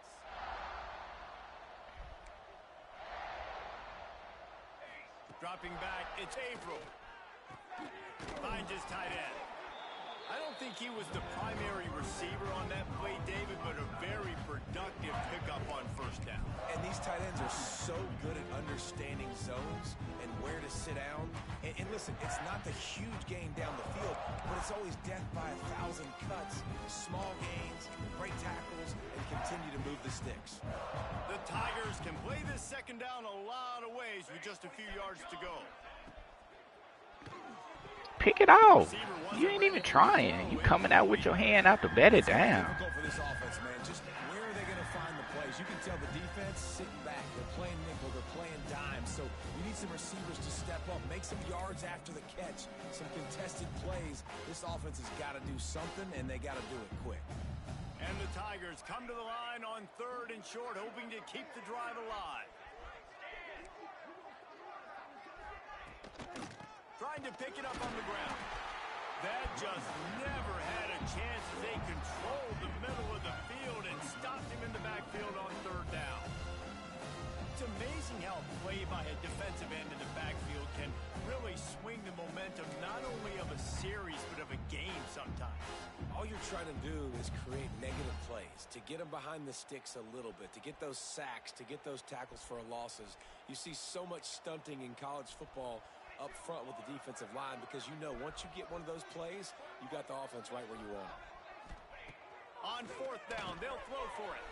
Speaker 1: Dropping back, it's Averill. Finds his tight end. I don't think he was the primary receiver on that play, David, but a very productive pickup on 1st down.
Speaker 2: And these tight ends are so good at understanding zones and where to sit down. And listen, it's not the huge gain down the field, but it's always death by 1,000 cuts, small gains, break tackles, and continue to move the sticks.
Speaker 1: The Tigers can play this 2nd down a lot of ways with just a few yards to go.
Speaker 4: Pick it off. You ain't even trying. You coming out with your hand out to bet it down.
Speaker 2: Difficult for this offense, man. Just where are they going to find the plays? You can tell the defense sitting back. They're playing nickel. They're playing dime. So you need some receivers to step up, make some yards after the catch, some contested plays. This offense has got to do something, and they got to do it quick.
Speaker 1: And the Tigers come to the line on 3rd and short, hoping to keep the drive alive. Trying to pick it up on the ground. That just never had a chance as they controlled the middle of the field and stopped him in the backfield on third down. It's amazing how play by a defensive end in the backfield can really swing the momentum not only of a series but of a game sometimes.
Speaker 2: All you're trying to do is create negative plays, to get them behind the sticks a little bit, to get those sacks, to get those tackles for losses. You see so much stunting in college football up front with the defensive line because you know once you get one of those plays, you got the offense right where you want it.
Speaker 1: On fourth down, they'll throw for it.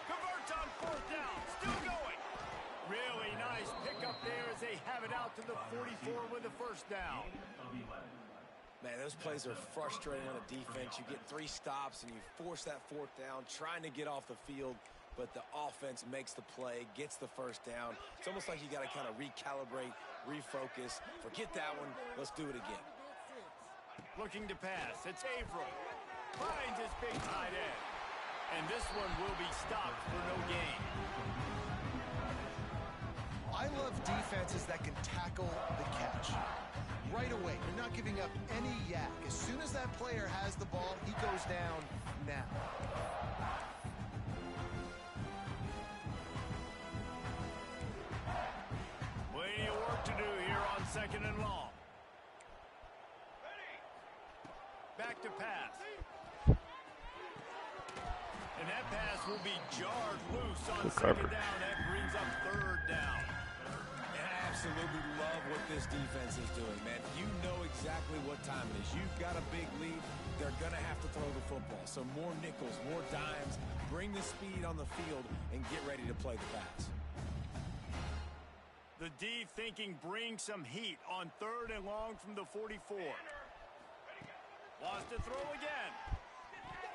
Speaker 1: Converts on fourth down, still going. Really nice pickup there as they have it out to the 44 with a first down.
Speaker 2: Man, those plays are frustrating on a defense. You get 3 stops and you force that fourth down, trying to get off the field, but the offense makes the play, gets the first down. It's almost like you got to kind of recalibrate, refocus. Forget that one. Let's do it again.
Speaker 1: Looking to pass. It's Averill. Finds his big tight end. And this one will be stopped for no gain.
Speaker 3: I love defenses that can tackle the catch. Right away, you're not giving up any yak. As soon as that player has the ball, he goes down now.
Speaker 1: Plenty of work to do here on second and long. Back to pass. And that pass will be jarred loose on second down. That brings up third down.
Speaker 2: I absolutely love what this defense is doing, man. You know exactly what time it is. You've got a big lead. They're going to have to throw the football. So more nickels, more dimes. Bring the speed on the field and get ready to play the pass.
Speaker 1: The D thinking bring some heat on third and long from the 44. Lost to throw again.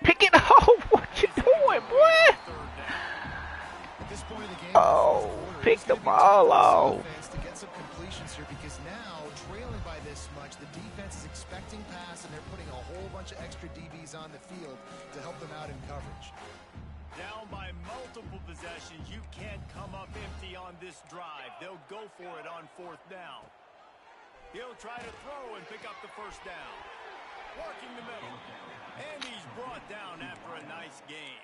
Speaker 4: Pick it up. What you doing, boy?
Speaker 3: At this point of the game,
Speaker 4: Oh, pick the ball off.
Speaker 3: To get some completions here because now, trailing by this much, the defense is expecting pass and they're putting a whole bunch of extra DBs on the field to help them out in coverage.
Speaker 1: Down by multiple possessions, you can't come up empty on this drive. They'll go for it on fourth down. He'll try to throw and pick up the first down. Working the middle. And he's brought down after a nice gain.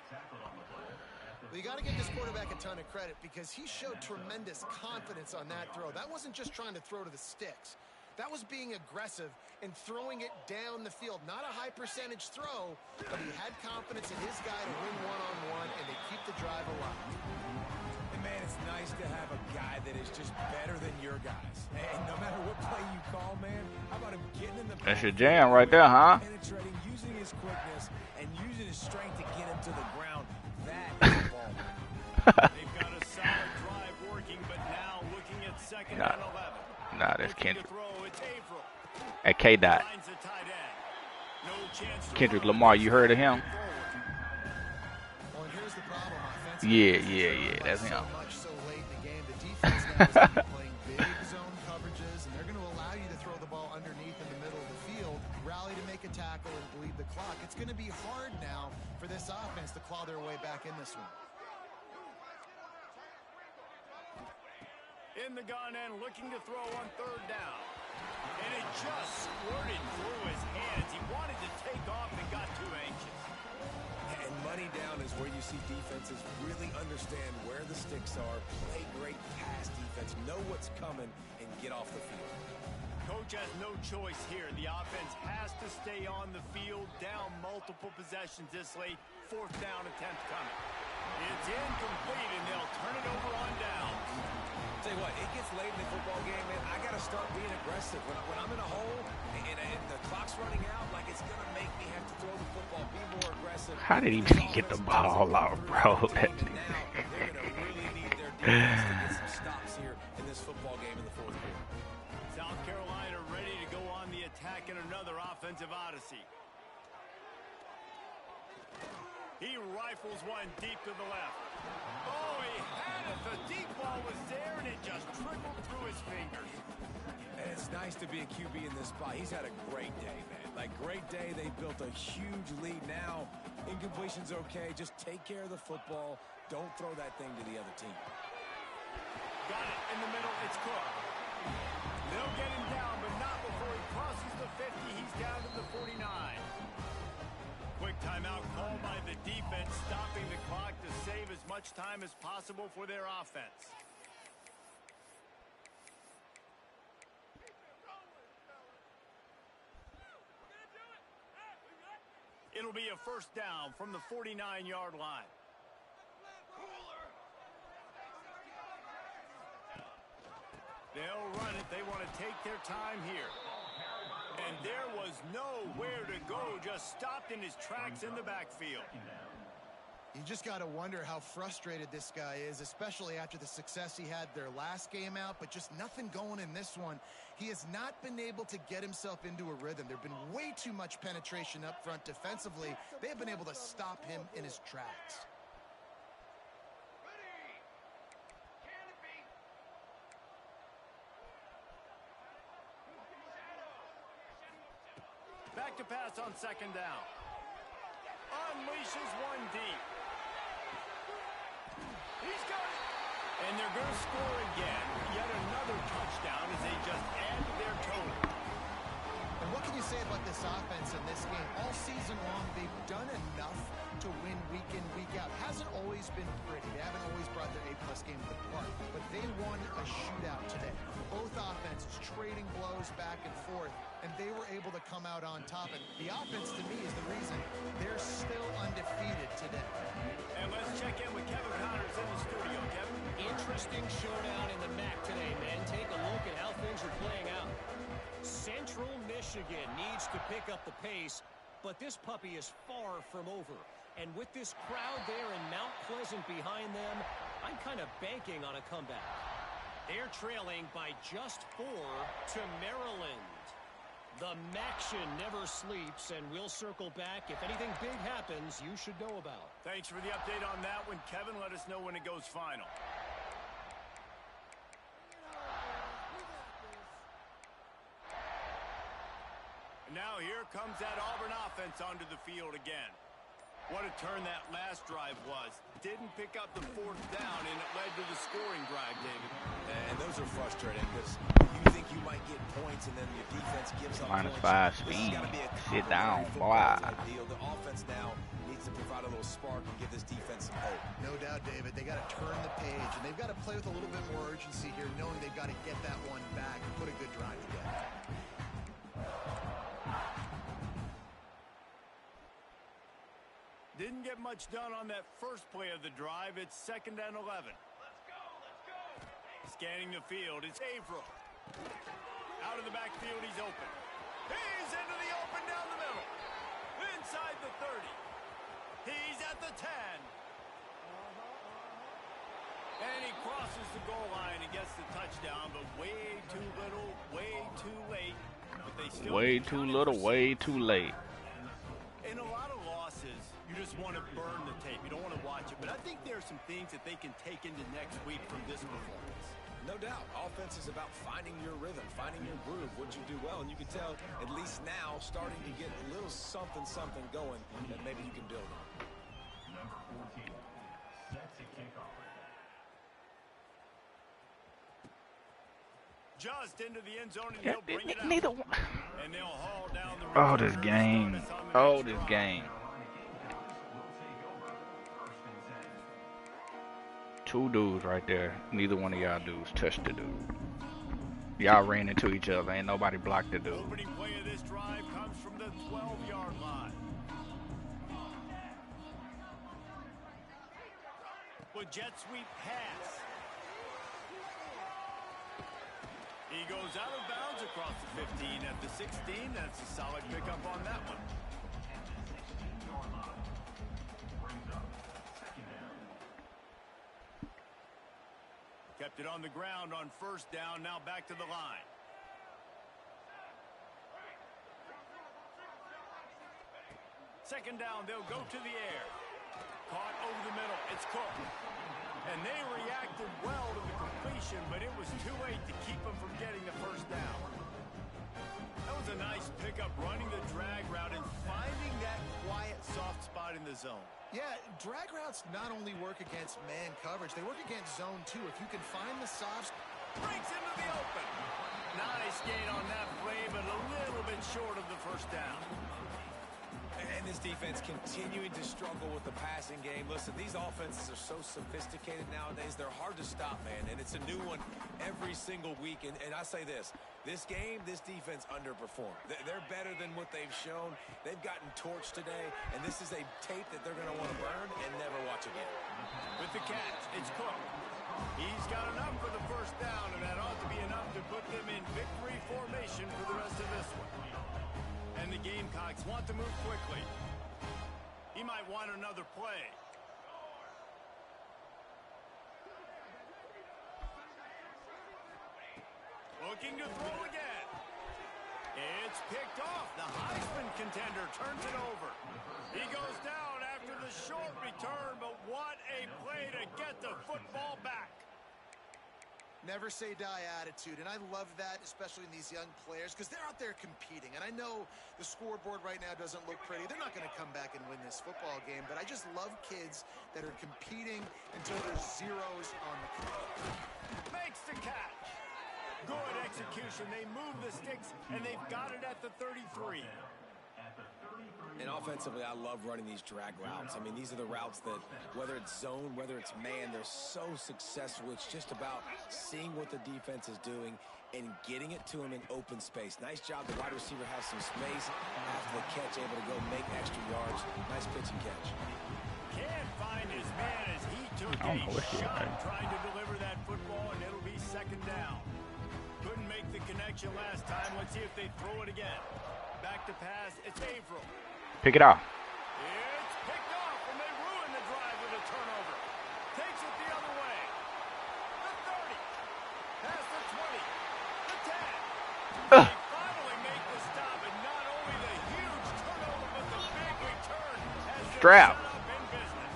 Speaker 3: Well, you got to give this quarterback a ton of credit because he showed tremendous confidence on that throw. That wasn't just trying to throw to the sticks. That was being aggressive and throwing it down the field. Not a high percentage throw, but he had confidence in his guy to win one-on-one, and they keep the drive alive.
Speaker 2: And man, it's nice to have a guy that is just better than your guys. And no matter what play you call, man, how about him getting in the
Speaker 4: That's your jam right there, huh?
Speaker 2: penetrating, using his quickness, and using his strength to get him to the ground. That is a ball.
Speaker 1: They've got a solid drive working, but now looking at second and 11.
Speaker 4: Nah, that's Kendrick.
Speaker 1: It's Averill.
Speaker 4: At K-Dot.
Speaker 1: Finds the tight end. No chance to
Speaker 4: Kendrick
Speaker 1: throw.
Speaker 4: Lamar, you heard of him?
Speaker 3: Well, and here's the problem offensively.
Speaker 4: Yeah, that's him.
Speaker 3: So much so late in the game, the defense now is going to be playing big zone coverages, and they're going to allow you to throw the ball underneath in the middle of the field, rally to make a tackle, and bleed the clock. It's going to be hard now for this offense to claw their way back in this one.
Speaker 1: In the gun and looking to throw on third down. And it just squirted through his hands. He wanted to take off and got too anxious.
Speaker 2: And money down is where you see defenses really understand where the sticks are, play great pass defense, know what's coming, and get off the field.
Speaker 1: Coach has no choice here. The offense has to stay on the field, down multiple possessions this late. Fourth down attempt coming. It's incomplete, and they'll turn it over on down.
Speaker 2: Tell you what, it gets late in the football game, man. I got to start being aggressive. When I'm in a hole and the clock's running out, like it's going to make me have to throw the football, be more aggressive.
Speaker 4: How did he even get the ball out, bro?
Speaker 2: They're going to really need their defense to get some stops here in this football game in the fourth quarter.
Speaker 1: South Carolina ready to go on the attack in another offensive odyssey. He rifles one deep to the left. Oh, he had it. The deep ball was there, and it just trickled through his fingers.
Speaker 2: And it's nice to be a QB in this spot. He's had a great day, man. Like, great day. They built a huge lead now. Incompletion's okay. Just take care of the football. Don't throw that thing to the other team.
Speaker 1: Got it in the middle. It's Cook. They'll get him down, but not before crosses the 50. He's down to the 49. Quick timeout called by the defense, stopping the clock to save as much time as possible for their offense. It'll be a first down from the 49-yard line. They'll run it. They want to take their time here. And there was nowhere to go, just stopped in his tracks in the backfield.
Speaker 3: You just got to wonder how frustrated this guy is, especially after the success he had their last game out, but just nothing going in this one. He has not been able to get himself into a rhythm. There have been way too much penetration up front defensively. They have been able to stop him in his tracks.
Speaker 1: Back to pass on second down. Unleashes one deep. He's got it. And they're going to score again. Yet another touchdown as they just add to their total.
Speaker 3: And what can you say about this offense in this game? All season long, they've done enough to win week in, week out. Hasn't always been pretty. They haven't always brought their A-plus game to the park. But they won a shootout today. Both offenses trading blows back and forth, and they were able to come out on top. And the offense, to me, is the reason they're still undefeated today.
Speaker 1: And let's check in with Kevin Connors in the studio. Kevin?
Speaker 6: Interesting showdown in the MAC today, man. Take a look at how things are playing out. Central Michigan needs to pick up the pace, but this puppy is far from over. And with this crowd there in Mount Pleasant behind them, I'm kind of banking on a comeback. They're trailing by just 4 to Maryland. The Maction never sleeps, and we'll circle back. If anything big happens, you should know about.
Speaker 1: Thanks for the update on that one, Kevin. Let us know when it goes final. And now here comes that Auburn offense onto the field again. What a turn that last drive was. Didn't pick up the fourth down, and it led to the scoring drive, David.
Speaker 2: And those are frustrating because you think you might get points, and then your defense gives up
Speaker 4: -5
Speaker 2: points.
Speaker 4: speed.
Speaker 2: Sit
Speaker 4: down, boy.
Speaker 2: Deal. The offense now needs to provide a little spark and give this defense some hope.
Speaker 3: No doubt, David. They got to turn the page, and they've got to play with a little bit more urgency here, knowing they've got to get that one back and put a good drive together.
Speaker 1: Didn't get much done on that first play of the drive. It's 2nd and 11. Let's go. Scanning the field, it's Averill. Out of the backfield, he's open. He's into the open down the middle. Inside the 30. He's at the 10. And he crosses the goal line and gets the touchdown, but way too little, way too late. But they still
Speaker 4: Way too little, way too late.
Speaker 1: In a lot of losses, you just want to burn the tape. You don't want to watch it. But I think there are some things that they can take into next week from this performance.
Speaker 2: No doubt. Offense is about finding your rhythm, finding your groove, what you do well. And you can tell, at least now, starting to get a little something going that maybe you can build on.
Speaker 7: Number 14 sets a kickoff.
Speaker 1: Just into the end zone, and he'll bring it out.
Speaker 4: Neither one.
Speaker 1: And they'll haul down the
Speaker 4: Oh, this
Speaker 1: return to
Speaker 4: game.
Speaker 1: start us on the
Speaker 4: Oh,
Speaker 1: next
Speaker 4: this
Speaker 1: drive.
Speaker 4: game. Two dudes right there. Neither one of y'all dudes touched the dude. Y'all ran into each other. Ain't nobody blocked the dude.
Speaker 1: Opening play of this drive comes from the 12-yard line. With jet sweep pass. He goes out of bounds across the 15 at the 16. That's a solid pickup on that one. Kept it on the ground on first down. Now back to the line. Second down, they'll go to the air. Caught over the middle. It's Cook. And they reacted well to the completion, but it was too late to keep them from getting the first down. That was a nice pickup, running the drag route and finding that quiet, soft spot in the zone.
Speaker 3: Yeah, drag routes not only work against man coverage, they work against zone too. If you can find the softs.
Speaker 1: Breaks into the open. Nice gain on that play, but a little bit short of the first down.
Speaker 2: And this defense continuing to struggle with the passing game. Listen, these offenses are so sophisticated nowadays. They're hard to stop, man. And it's a new one every single week. And I say this game, this defense underperformed. They're better than what they've shown. They've gotten torched today. And this is a tape that they're going to want to burn and never watch again.
Speaker 1: With the catch, it's Cook. He's got enough for the first down, and that ought to be enough to put them in victory formation for the rest of this one. And the Gamecocks want to move quickly. He might want another play. Looking to throw again. It's picked off. The Heisman contender turns it over. He goes down after the short return, but what a play to get the football back.
Speaker 3: Never say die attitude, and I love that, especially in these young players, because they're out there competing. And I know the scoreboard right now doesn't look pretty. They're not going to come back and win this football game, but I just love kids that are competing until there's zeros on the clock.
Speaker 1: Makes the catch. Good execution. They move the sticks, and they've got it at the 33.
Speaker 2: And offensively, I love running these drag routes. I mean, these are the routes that, whether it's zone, whether it's man, they're so successful. It's just about seeing what the defense is doing and getting it to him in open space. Nice job. The wide receiver has some space after the catch, able to go make extra yards. Nice pitch and catch.
Speaker 1: Can't find his man as he took a shot trying to deliver that football, and it'll be second down. Couldn't make the connection last time. Let's see if they throw it again. Back to pass. It's Averill.
Speaker 4: Pick it off.
Speaker 1: It's picked off, and they ruin the drive with a turnover. Takes it the other way. The 30. Past the 20. The 10. They finally make the stop, and not only the huge turnover, but the big return has been
Speaker 4: Strap.
Speaker 1: set up in business.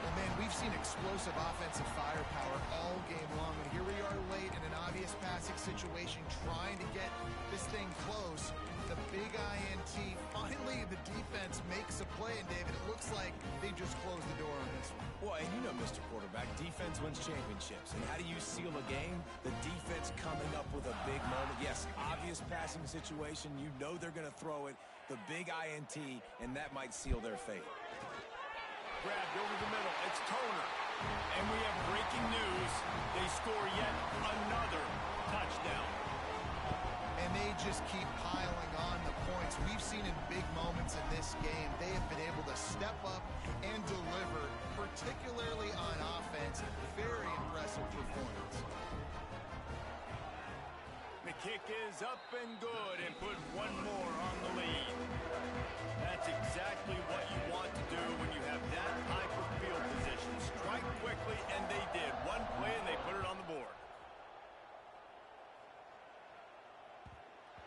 Speaker 3: Well, man, we've seen explosive offensive firepower all game long, and here we are late in an obvious passing situation, trying to get this thing close. The big INT, finally the defense makes a play, and David, it looks like they just closed the door on this one.
Speaker 2: Well, and you know, Mr. Quarterback, defense wins championships. And how do you seal a game? The defense coming up with a big moment. Yes, obvious passing situation. You know they're going to throw it. The big INT, and that might seal their fate.
Speaker 1: Grabbed over the middle. It's Toner. And we have breaking news. They score yet another touchdown.
Speaker 3: And they just keep piling on the points. We've seen in big moments in this game, they have been able to step up and deliver, particularly on offense. Very impressive performance.
Speaker 1: The kick is up and good and put one more on the lead. That's exactly what you want to do when you have that type of field position. Strike quickly, and they did. One play, and they put it on the board.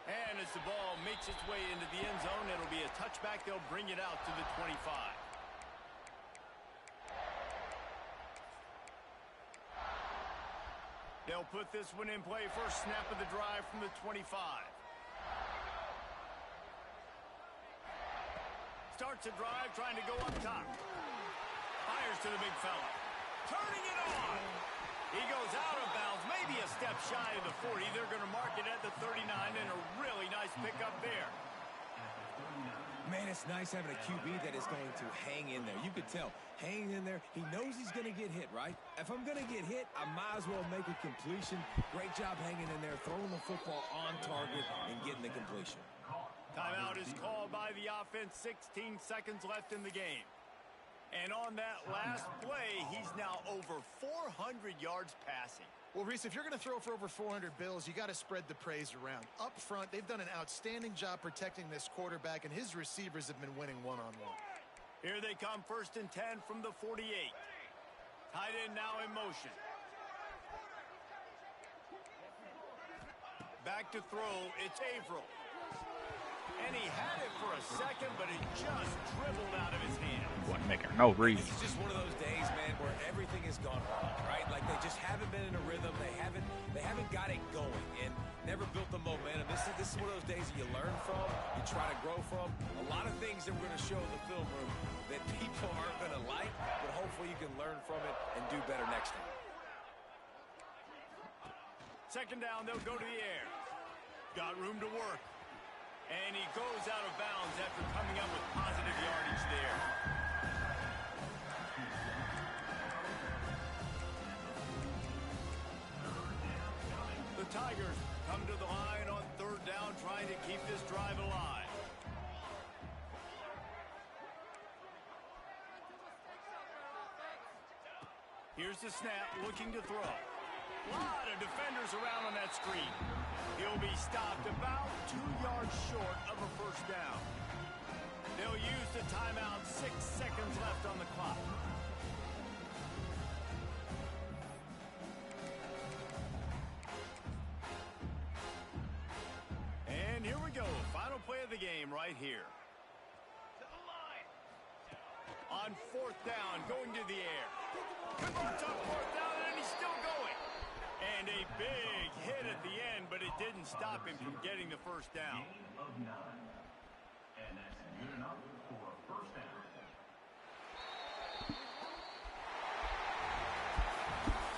Speaker 1: And as the ball makes its way into the end zone, it'll be a touchback. They'll bring it out to the 25. They'll put this one in play. First snap of the drive from the 25. Starts a drive, trying to go up top. Fires to the big fella. Turning it on. He goes out of bounds, maybe a step shy of the 40. They're going to mark it at the 39, and a really nice pickup there.
Speaker 2: Man, it's nice having a QB that is going to hang in there. You could tell, hanging in there, he knows he's going to get hit, right? If I'm going to get hit, I might as well make a completion. Great job hanging in there, throwing the football on target and getting the completion.
Speaker 1: Timeout is called by the offense. 16 seconds left in the game. And on that last play, he's now over 400 yards passing.
Speaker 3: Well, Reese, if you're going to throw for over 400 bills, you got to spread the praise around. Up front, they've done an outstanding job protecting this quarterback, and his receivers have been winning one-on-one.
Speaker 1: Here they come, 1st and 10 from the 48. Tight end now in motion. Back to throw, it's Averill. And he had it for a second, but it just dribbled out of his hand.
Speaker 4: Wasn't making no reason.
Speaker 2: It's just one of those days, man, where everything has gone wrong, right? Like they just haven't been in a rhythm. They haven't got it going and never built the momentum. This is one of those days that you learn from, you try to grow from. A lot of things that we're going to show in the film room that people aren't going to like, but hopefully you can learn from it and do better next time.
Speaker 1: Second down, they'll go to the air. Got room to work. And he goes out of bounds after coming up with positive yardage there. The Tigers come to the line on third down, trying to keep this drive alive. Here's the snap, looking to throw. A lot of defenders around on that screen. He'll be stopped about 2 yards short of a first down. They'll use the timeout, 6 seconds left on the clock. And here we go, final play of the game right here. On fourth down, going to the air. Converts on fourth down, and he's still going. And a big hit at the end, but it didn't stop him from getting the first down.
Speaker 7: Gain of 9. And that's good enough for a first down.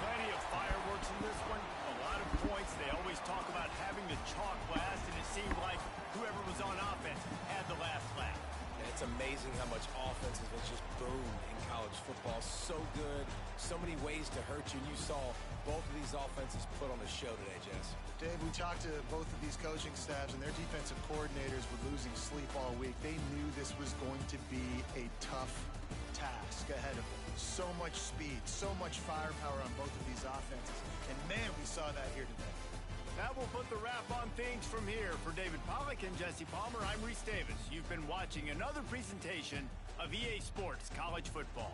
Speaker 1: Plenty of fireworks in this one. A lot of points. They always talk about having the chalk last, and it seemed like whoever was on offense had the last laugh.
Speaker 2: And it's amazing how much offense has just boomed in college football. So good, so many ways to hurt you. And you saw both of these offenses put on a show today, Jess.
Speaker 3: Dave, we talked to both of these coaching staffs, and their defensive coordinators were losing sleep all week. They knew this was going to be a tough task ahead of them. So much speed, so much firepower on both of these offenses. And, man, we saw that here today.
Speaker 1: That will put the wrap on things from here. For David Pollack and Jesse Palmer, I'm Reese Davis. You've been watching another presentation of EA Sports College Football.